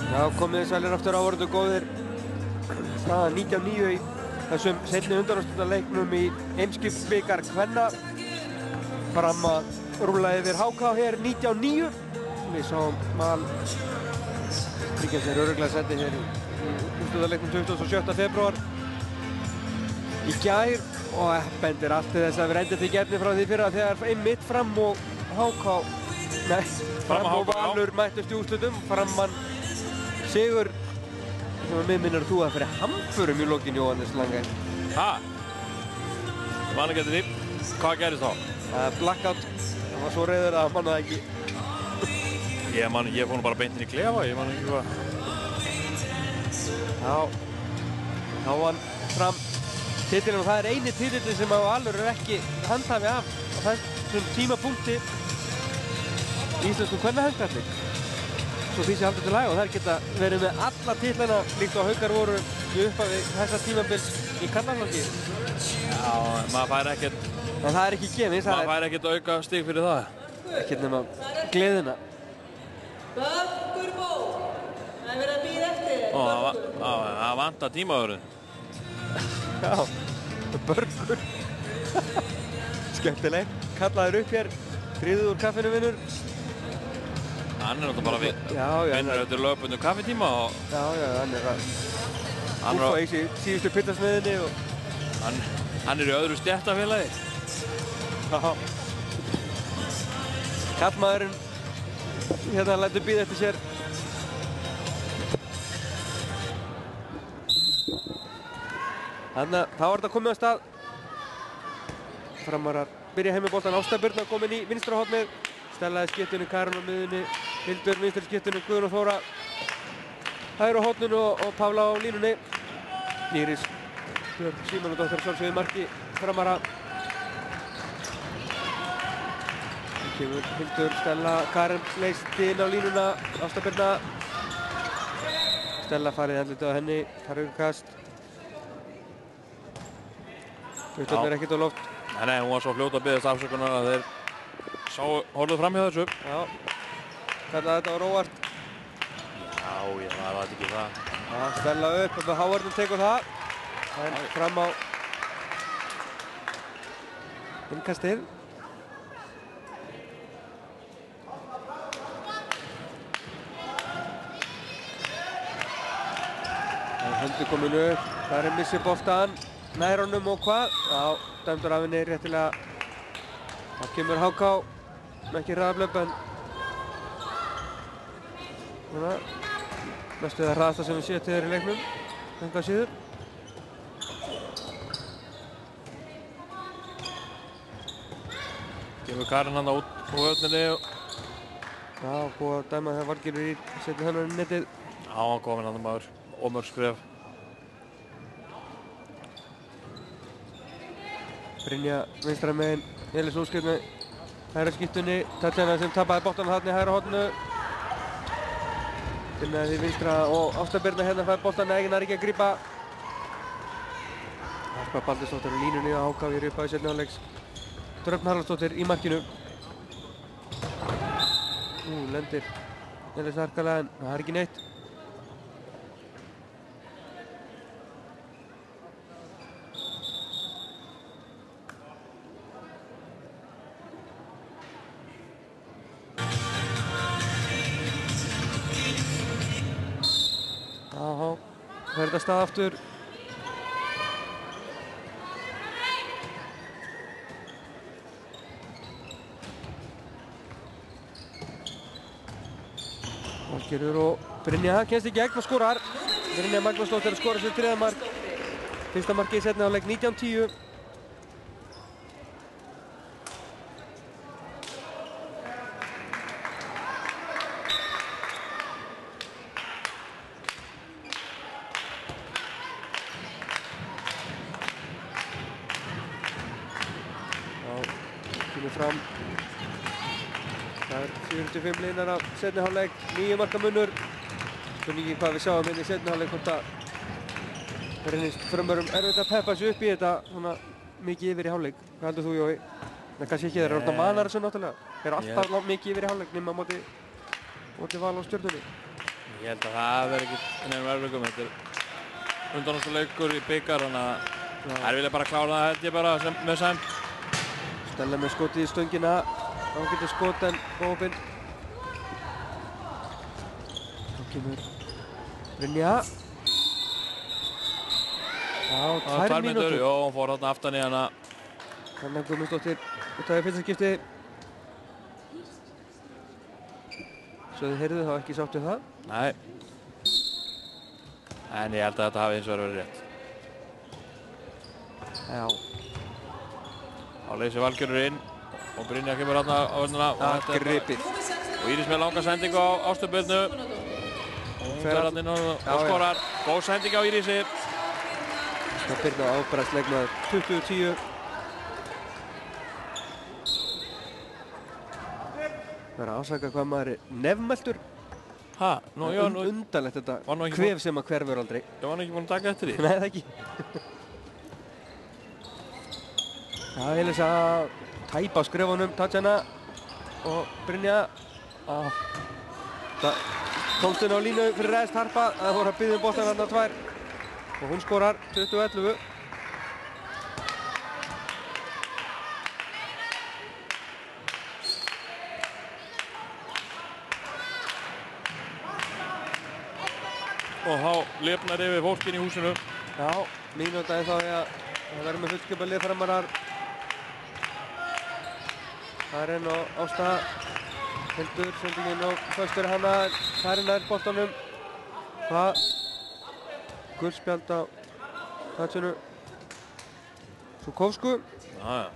Já, komið þið sælir aftur á orðu góðir. Staðan 19-9 í þessum seinni undanúrslitaleiknum í Eimskipsbikar kvenna. Fram að rúlla yfir HK hér 19-9. Við sáum Val tryggja sér örugglega sæti hér í úrslitaleiknum 27. febrúar í gær og bendir allt til þess að við reyndum því gefni frá því fyrra þegar einmitt Fram og HK, nei, Fram og Valur mættust í úrslitum. Frammann sigur sem að mig minnir þú að fyrir hamförum í lokin Jóhannes Lange. Ha? Ég man ekki eftir því. Hvað gerist þá? Blackout. Það var svo reiður að manna það ekki. Ég fór nú bara beint inn í klefa, ég man ekki hvað. Já. Þá vann Fram titilinn og það er eini titillinn sem að Valur er ekki handhafi af á þessum tímapunkti í íslenskum kvennahandknattleik. Svo því sé haldið til lagi og þær geta verið með alla titlana líkt og Haukar voru í upphafi þessa tímabils í karlaflokki. Já, maður fær ekkert... En það er ekki gefins. Maður fær ekkert auka stig fyrir það. Ekkert nema gleðina. Bökkurbó! Það er verið að bíða eftir þér. Það vantar tímaðurinn. Já, Börgur. Skemmtileg. Kallaður upp hér. Friður úr kaffinu vinnur. Hann er náttúrulega bara vinnur eftir lögbundnu kaffitíma og... Já, hann er að búfa í síðustu pittasmiðinni og... Hann er í öðru stéttafélagi. Já. Kallmaðurinn hérna lætur bíða eftir sér. Þannig að þá var þetta komið á stað. Framarar byrja heim með boltan. Ásta Birna komin í vinstra hornið. Stellaði skiptinu, Karin á miðunni, Hildur vinstri skiptinu, Guðrún og Þóra hægri á horninu og Pála á línunni. Íris Björk Símonardóttir sjálfsögðu marki Framara. Kemur Hildur, Stella, Karin leyst inn á línuna, Ásta Birna Stella farið í andlitið á henni, þar kast. Guttorm ekkert á loft. Nei, hún var svo fljót að biðjast afsökunar að þeir horfðu fram hjá þessu. Já, kallaði þetta var óvart. Já, það var ekki það. Já, Stella upp með Howardin tekur það. En fram á innkastið. Höndi komin upp, það missir boltan, nær honum og hvað? Já, dæmdur af henni réttilega. Það kemur HK, ekki hraðaflöp en svona, mestu það hraðasta sem við séum til þeirri leiknum, enga síður. Kemur Karin hann út úr völdinni. Já, búið að dæma þegar Valgerður í setja hennar í netið. Já, hann kominn hann maður, ómörg skref. Brynja vinstra megin, Elís Úlskeitt með hægra skiptunni. Tatjana sem tapaði boltanum þarna í hægra horninu. Finnaði því vinstra og Ásta Birna hérna fæði boltan, Egin er ekki að grípa. Harpa Baldursdóttir á línunni á HK í upphafi seinni hálfleiks. Dröfn Haraldsdóttir í markinu. Lendir Elís harkalega en það er ekki neitt. Það er þetta stað aftur. Valgerður og Brynja kemst í gegn og skorar. Brynja Magnúsdóttir skorar sér 3. mark. Fyrsta markið í seinni hálfleik 19-10. Fram. Það er 45 liðnar af seinni hálfleik, 9 marka munur. Spurningi hvað við sjáum inn í seinni hálfleik, hvort það reynist frömmurum erfitt að peppa sig upp í þetta svona mikið yfir í hálfleik. Hvað heldur þú, Jói? Það er kannski ekki, þeir eru orðnar vanar þessu náttúrulega. Þeir eru alltaf mikið yfir í hálfleik nema móti Val á Stjörnunni. Ég held að það verði ekki nefnum erfiðleikum. Þetta er undanúrslita leikur í bikar, þannig að þær vilja bara klára það held ég bara með sæmt. Stella með skotið í stöngina, ágætið skot en óopinn. Þá kemur Brynja. Já, 2 mínútur. Jó, hún fór þarna aftan í hana. Hanna Guðmundsdóttir út af í fyrsta skipti. Svo þið heyrðu þá ekki sátt við það? Nei. En ég held að þetta hafi eins og verið rétt. Já. Þá leysir Valgerður inn og Brynja kemur hérna á vörnina. Gripið. Og Íris með langa sendingu á Ástu Birnu. Hún fer hann inn og skorar. Góð sending á Írisi. Ásta Birna ábærast leikmaður 20-10. Það er að ásaka hvað maður er nefnmæltur. Hæ? Nú, já, nú. Undarlegt þetta kvef sem að hverfur aldrei. Ég var nú ekki búinn að taka eftir því. Nei, það ekki. Já, Elís að tæpa á skrefunum, Tatjana og Brynja. Það komst inn á línu fyrir ræðist Harpa, það voru að biðja boltan þarna 2. Og hún skorar 20-11. Og þá lifnar yfir fólkin í húsinu. Já, mínúta þá því að það verður með fullskipa liðframarar. Karin og Ásta heldur sendingin og föstur hana. Karin nær boltanum. Það gullspjald á Tatjanu Sukovsku. Já.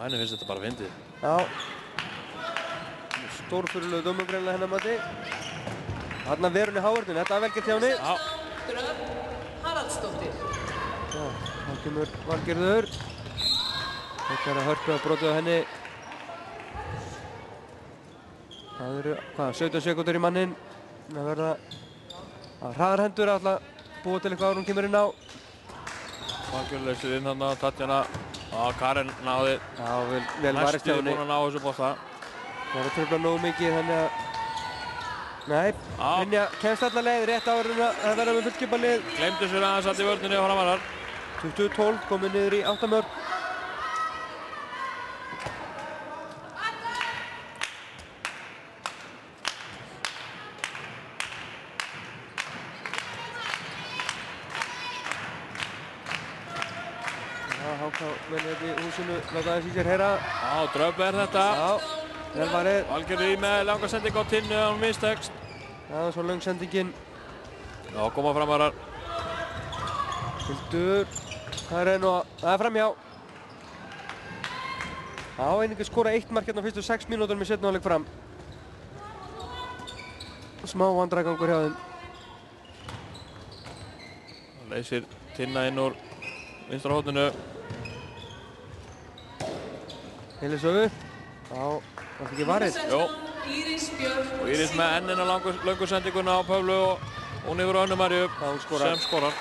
Henni finnst þetta bara fyndið. Já. Stórfurulegu dómur greinilega hennar mati. Þarna verun í Howardin, þetta er vel gert hjá henni. Dröfn Haraldsdóttir. Já, þá kemur Valgerður. Þetta er að hörpu að brotið á henni. Það eru, 17 sekúndur í mannin. Það verða hraðar hendur að búa til eitthvað áður hún kemur inn á. Valgerður leysir inn þarna, Tatjana. Karen náði. Já, vel varist hjá henni. Næstu búin að ná þessu bolta. Það er að tröfla nógu mikið, þannig að... Nei, Brynja kemst alla leið, rétt áður en að verða með fullskipalið. Gleymdi sér aðeins allt í vörninni og Framarar. 20-12, komið niður í 8 mörk. Menn hérna í húsinu, láta aðeins í sér heyra. Já, Dröbb þetta. Já, vel varið. Valgerður í með langa sending á tinnu án mistekst. Já, svo löng sendingin. Já, koma Framarar. Hildur, það er framhjá. Já, einnig skora 1 mark hérna á fyrstu 6 mínútur með seinni hálfleik fram. Smá vandræðagangur hjá þeim. Leysir tinna inn úr vinstra horninu. Heilisögu. Já, var þetta ekki varið? Jó. Og Íris með ennina löngu sendinguna á Pöflu og hún yfir á Önnu Maríu sem skorar.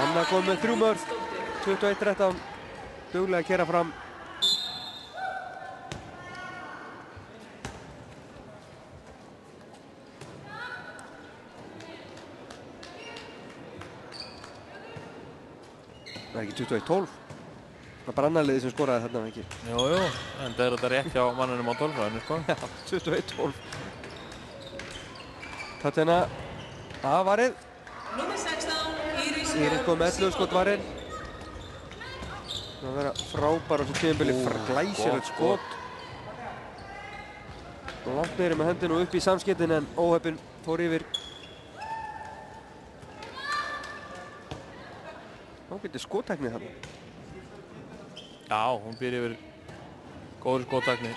Anna kom með 3 mörk, 21-13. Duglega að kera fram. Það er ekki 21-12. Það er bara annar liði sem skoraði þarna, ekki? Jú, en það er þetta rétt hjá manninum á 12-ræðinu, sko. Já, 21-12. Tatjana, varið. Íris kom með 11 skot varinn. Það verða frábær á þessu tímabili, glæsilegt skot. Langt niðri með hendinu upp í samskeytin en óheppinn fór yfir. Ágætis skottækni þarna. Já, hún býr yfir góður skottækni.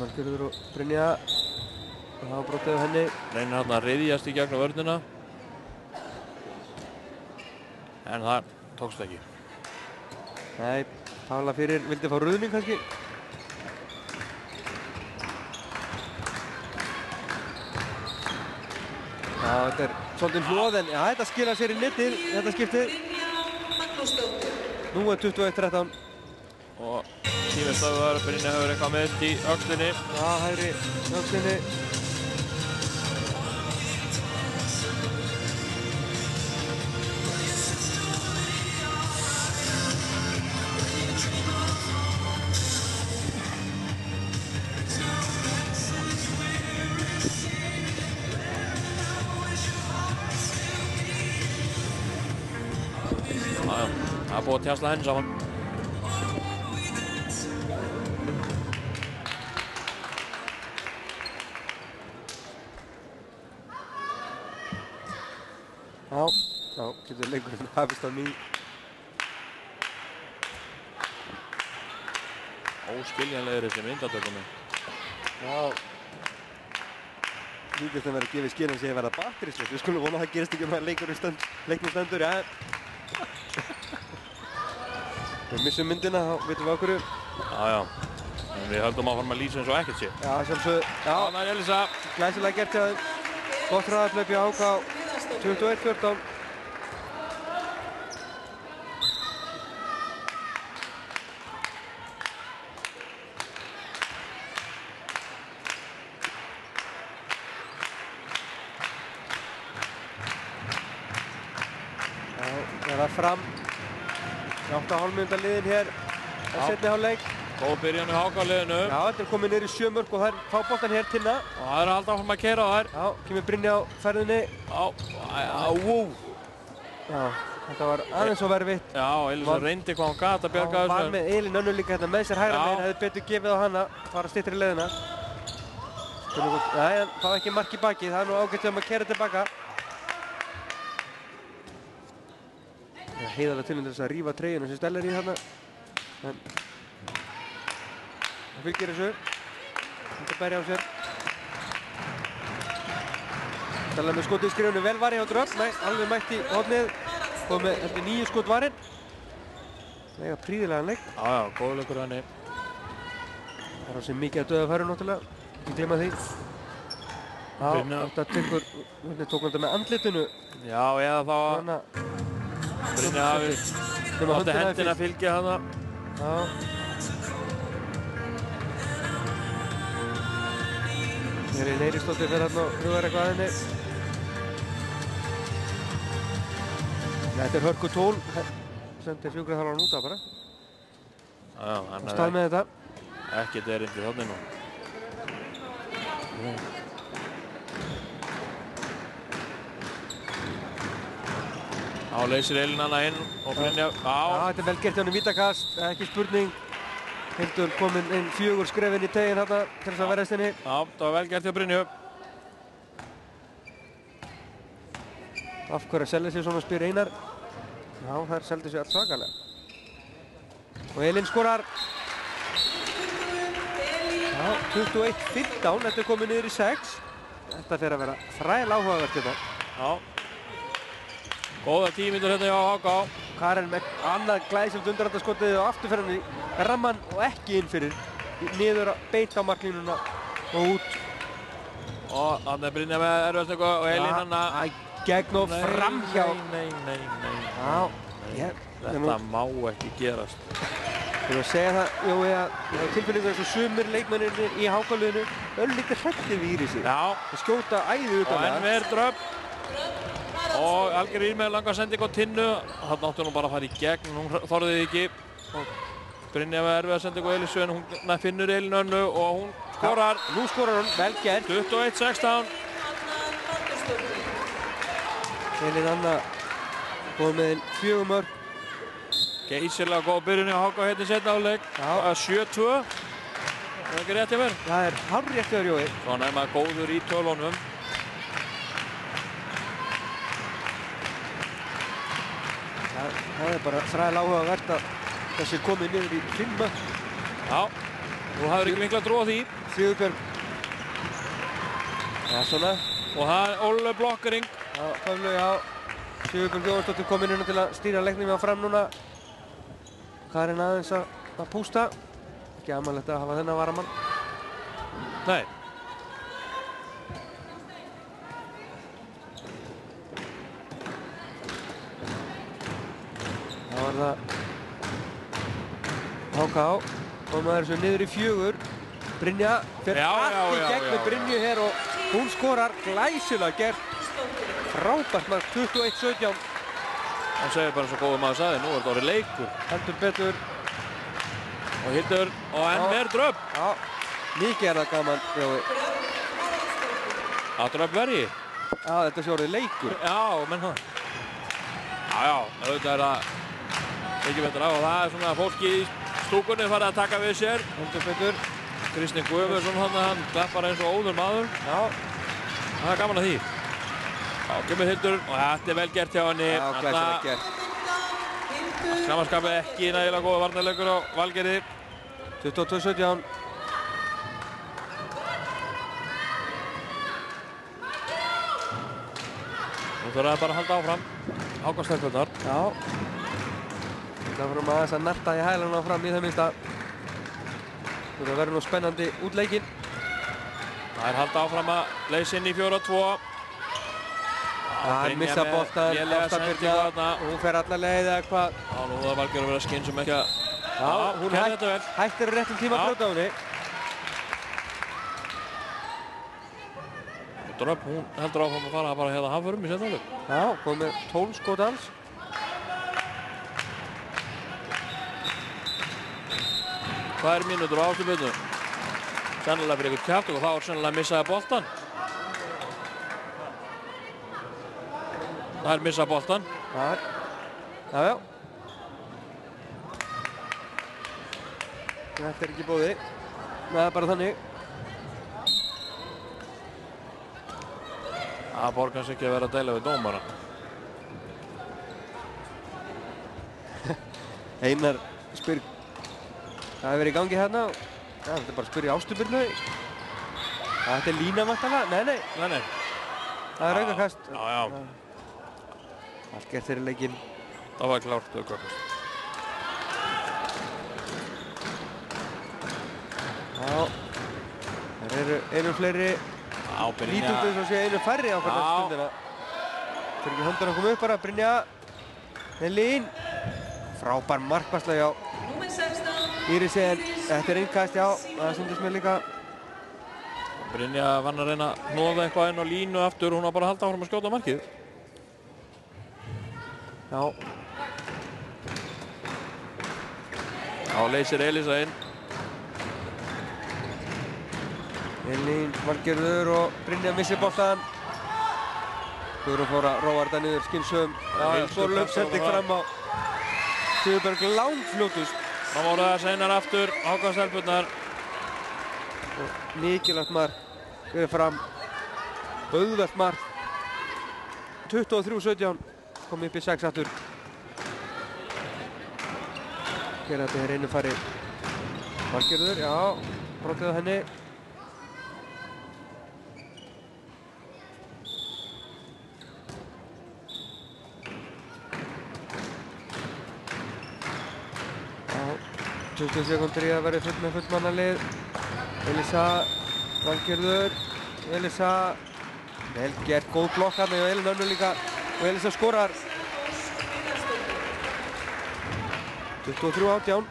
Valgerður og Brynja. Það var brotið á henni. Reynir hérna að ryðjast í gegnum vörnina. En það tókst ekki. Nei, Pála fyrir, vildi fá ruðning kannski. Já, þetta er svolítið hlóð en þetta skilar sér í netið, þetta skiptið. Nú er 21-13. Og tíminn stöðvar, Brynja hefur eitthvað meðst í öxlinni. Já, hægri öxlinni. Það er búið að tjasla henni saman. Já, getur leikurinn hafist á ný. Óskiljanlegir þessi myndatökunni. Já. Líkast að vera að gefa í skilum sig að verða batterislaust. Við skulum vona að það gerist ekki með leiknum stendur, ja. Við missum myndina, þá vitum við á hverju. Já. En við höldum áfram að lýsa eins og ekkert sé. Já, sjálfsögðu. Já, það er Elisa. Glæsilega gert hjá þeim. Gott hraðarhlaup hjá HK á 21-14. Það er fram. 8,5 mínúta liðin hér á seinni hálfleik. Góð byrjan í HK-liðinu. Já, þetta er komið niður í 7 mörk og það er fá boltan hér Tinna. Og það er að halda áfram að keyra þær. Já, kemur Brynja á ferðinni. Já, þetta var aðeins svo verfitt. Já, Elisa reyndi hvað hún gat að bjarga þessu. Hún var með Elín Önnu líka hérna með sér hægra megin, hefði betur gefið á hana, fara styttri leiðina. Nei, en fá ekki mark í baki, það er nú ágætt að keyra tilbaka. Heiðarlega tilnæmt þess að rífa treyjuna sem Stella er í þarna. En það fylgir þessu. Þetta bæri á sér. Stella með skotið í skrifunu, vel varið hjá Dröfn. Nei, alveg mætt í hornið. Kom með 9 skot varinn. Mega prýðilegan leik. Já, góð leikur henni. Það er sem mikið að döða náttúrulega, ekki gleyma því. Já, þetta tekur, hvernig tók hann þetta með andlitinu? Já, eða þá að Brynja átti hendina að fylgja hana. Já. Elín Eiríksdóttir fyrir hann og hugar eitthvað að henni. Þetta er hörku tól, sendir sjúkraþjálfarinn út af bara. Já, hann stað með þetta. Ekkert erindi þarna nú. Þá leysir Elín hana inn og Brynja á. Já, þetta er vel gert hjá henni vítakast, ekki spurning. Hildur kominn inn 4 skrefin í teginn hérna til þess að verðast henni. Já, það var vel gert hjá Brynju. Af hverju selja sig svona spyr Einar. Já, þær seldi sig allt svakalega. Og Elín skorar. Já, 21-15, þetta er komið niður í 6. Þetta fer að vera þræl áhugavert þetta. Já. Góða 10 mínútur hérna hjá HK. Karen með annað glæsilegt undirhandarskotið og aftur fyrir hann í ramman og ekki inn fyrir. Niður að beita á marklínuna og út. Og hann er Brynja með erfiðstöku og Elín hann að gegn og framhjá. Nei. Já. Þetta má ekki gerast. Ég vil segja það, Jói, að tilfinningur eins og sumir leikmennir í HK-liðinu örlítið hrættir við Írisi. Já. Það skjóta æði utanlega. Og enn dröpp. Og Alger Ír með langa sending á Tinnu. Hann átti nú bara að fara í gegn, hún þorði ekki. Og Brynja með erfiða sending á Elísu en hún finnur Elín Önnu og hún skorar. Ja, nú skorar hún, vel gert. 21-16. Elín Anna góð með inn 4 mörk. Geysilega góð byrjun hjá HK hérna í seinni hálfleik. 7-2. Það er ekki rétt hjá mér. Það er hárrétt hjá þér, Jói. Svona er maður góður í tölunum. Það er bara þræl áhugavert að þessi komið niður í 5 mörk. Já, þú hafðir ekki mikla trú á því. Sigurbjörg. Já, svona. Og það er Óli blokkering. Já, Pöflu, já. Sigurbjörg Jóhansdóttir kom inn til að stýra leiknum á fram núna. Karin aðeins að pústa. Ekki aðmannlegt að hafa þennan varamann. Nei. Það var það HK og maður þessu niður í 4. Brynja fer allt í gegn með Brynju hér og hún skorar glæsilega gert. Frábært mark, 21-17. Hann segir bara svo góður maður sagði, nú er þetta orðið leikur. Heldur betur. Og Hildur og enn meir dröpp. Já, mikið er það gaman, Jói. Að dröpp verði. Já, þetta sé orðið leikur. Já, menn það. Já, auðvitað er það ekki betra og það er svona fólki í stúkunni farið að taka við sér. Heldur betur. Kristinn Guðmundsson hann klappar eins og óður maður. Já. Það er gaman að því. Já, kemur Hildur og þetta er vel gert hjá henni. Já, glæsilega gert. Samanskapið ekki nægilega góða varnarleikur á Valgerði. 22-17. Nú þurfa það bara að halda áfram. HK-stelpurnar. Já. Það fyrir maður aðeins að narta í hæluna fram í það minnsta. Það verður nú spennandi útleikinn. Það er halda áfram að leysa inn í 4-2. Hann missa boltan, Ásta hún fer alla leið eða hvað. Já, nú það Valgerður að vera skinn sem ekki að... Já, hún hættir réttum tíma að brjóta á henni. Og Dröpp, hún heldur áfram að fara bara hérna hafðurum í seinni hálfleik. Já, komið 12 skot alls. Hvað er mínútur á afturbyrnu? Sennilega fyrir eitthvað kjátt og þá er sennilega missaði boltan. Það er missað boltan. Já. Þetta er ekki bóði. Það er bara þannig. Það borgar kannski ekki að vera að deila við dómara. Einar spyr hvað hefur verið í gangi hérna. Já, þetta er bara að spyrja Ásturbyrnu. Þetta er lína vantanlega. Nei. Það er aukakast. Já. Allt gert fyrir leikinn. Það var klárt aukakast. Já, Einu fleiri lítundu sem sé einu færri á hvernig stundina. Það ekki höndar að koma upp bara, Brynja. Elín. Frábær markvarsla hjá Írisen. Þetta innkast, já. Það stundist mér líka. Brynja vann að reyna að hnoða eitthvað inn á línu aftur. Hún var bara að halda áfram að skjóta markið. Já. Þá leysir Elísa inn. Elín, Valgerður og Brynja missir boltan. Guðrún fór að róa þetta niður skynsum. Svo löpsending fram á Sigurberg langfljótust. Það voru það seinar aftur, Hákonsstelpurnar. Mikilvægt mark fyrir fram. Auðvelt mark. 23-17. Kom upp í 6 aftur. Gera þetta hér einu færi. Valgerður, já. Brotið á henni. Já, 20 sekúndur í að verði full með fullmannalið. Elísa, Valgerður, Elísa. Vel gert, góð blokk hérna hjá Elín Önnu líka. Og Elísa skorar. 23-18.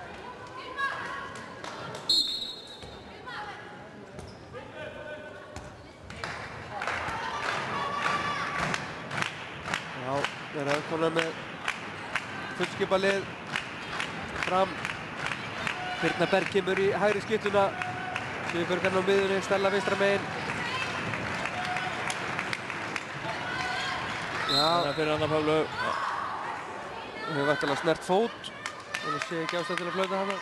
Já, þeir hafa komið með fullskipalið fram. Birna Berg kemur í hægri skiptuna. Sigurberg á miðunni, Stella vinstra megin. Já. Þannig fyrir Anna Pavlu. Hún hefur væntanlega snert fót. Það sé ekki ástæð til að flauta hana.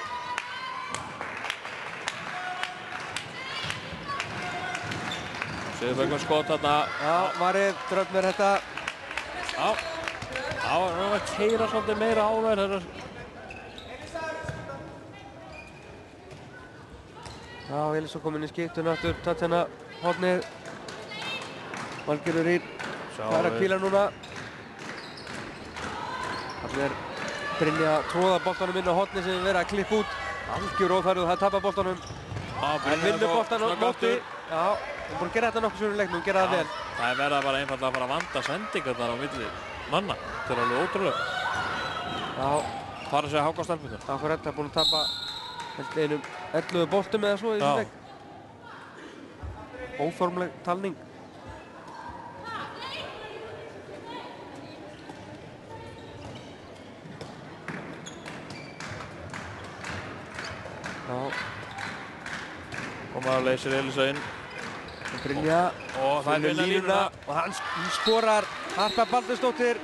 Sigurberg með skot þarna. Já, Marið, dröfn með þetta. Já, það var að keyra svolítið meira á þær. Já, Elísa komin í skiptuna aftur, tatt hérna hornið. Valgerður Ýr, það er að kvíla núna. Þannig er Brynja að tróða boltanum inn á hornið sem við verið að klippa út. Algjör óþarfið, það tapar boltanum. En vinnur boltan á móti. Já, hún búin að gera þetta nokkuð svona í leiknum, gera það vel. Það er verið að bara einfallega að fara að vanda sendingarnar á milli manna. Þetta er alveg ótrúlega. Já. Fara sig að Hákonsstelpurnar. Akkurat, það er búin að tapa einum 11 boltum eða svo í þessum leik. Óformleg talning. Já. Maður leysir Elísa inn. Brynja. Og það er vinna línuna. Og hann skorar. Harpa Baldursdóttir.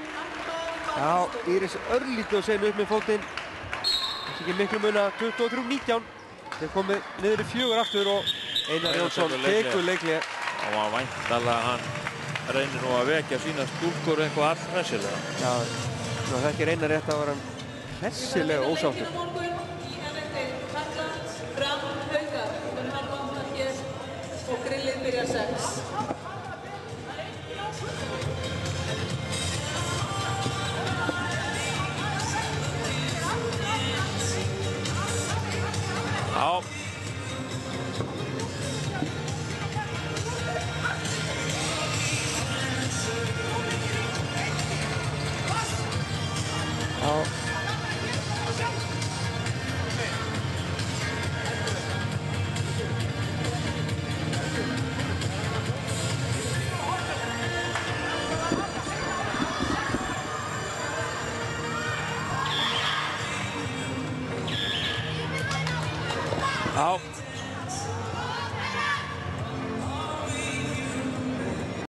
Já, Íris örlítið og segir upp með fótinn. Það er ekki miklu muna. 23-19. Þeir komið niður í 4 aftur og Einar Jónsson tekur leikli. Það var væntanlega að hann reynir nú að vekja sína stúlkur eitthvað allhressilega. Já, það ekki Einar rétt að vera hann hressilega ósáttur. Og grillið byrjar 6. Já. Já. Já.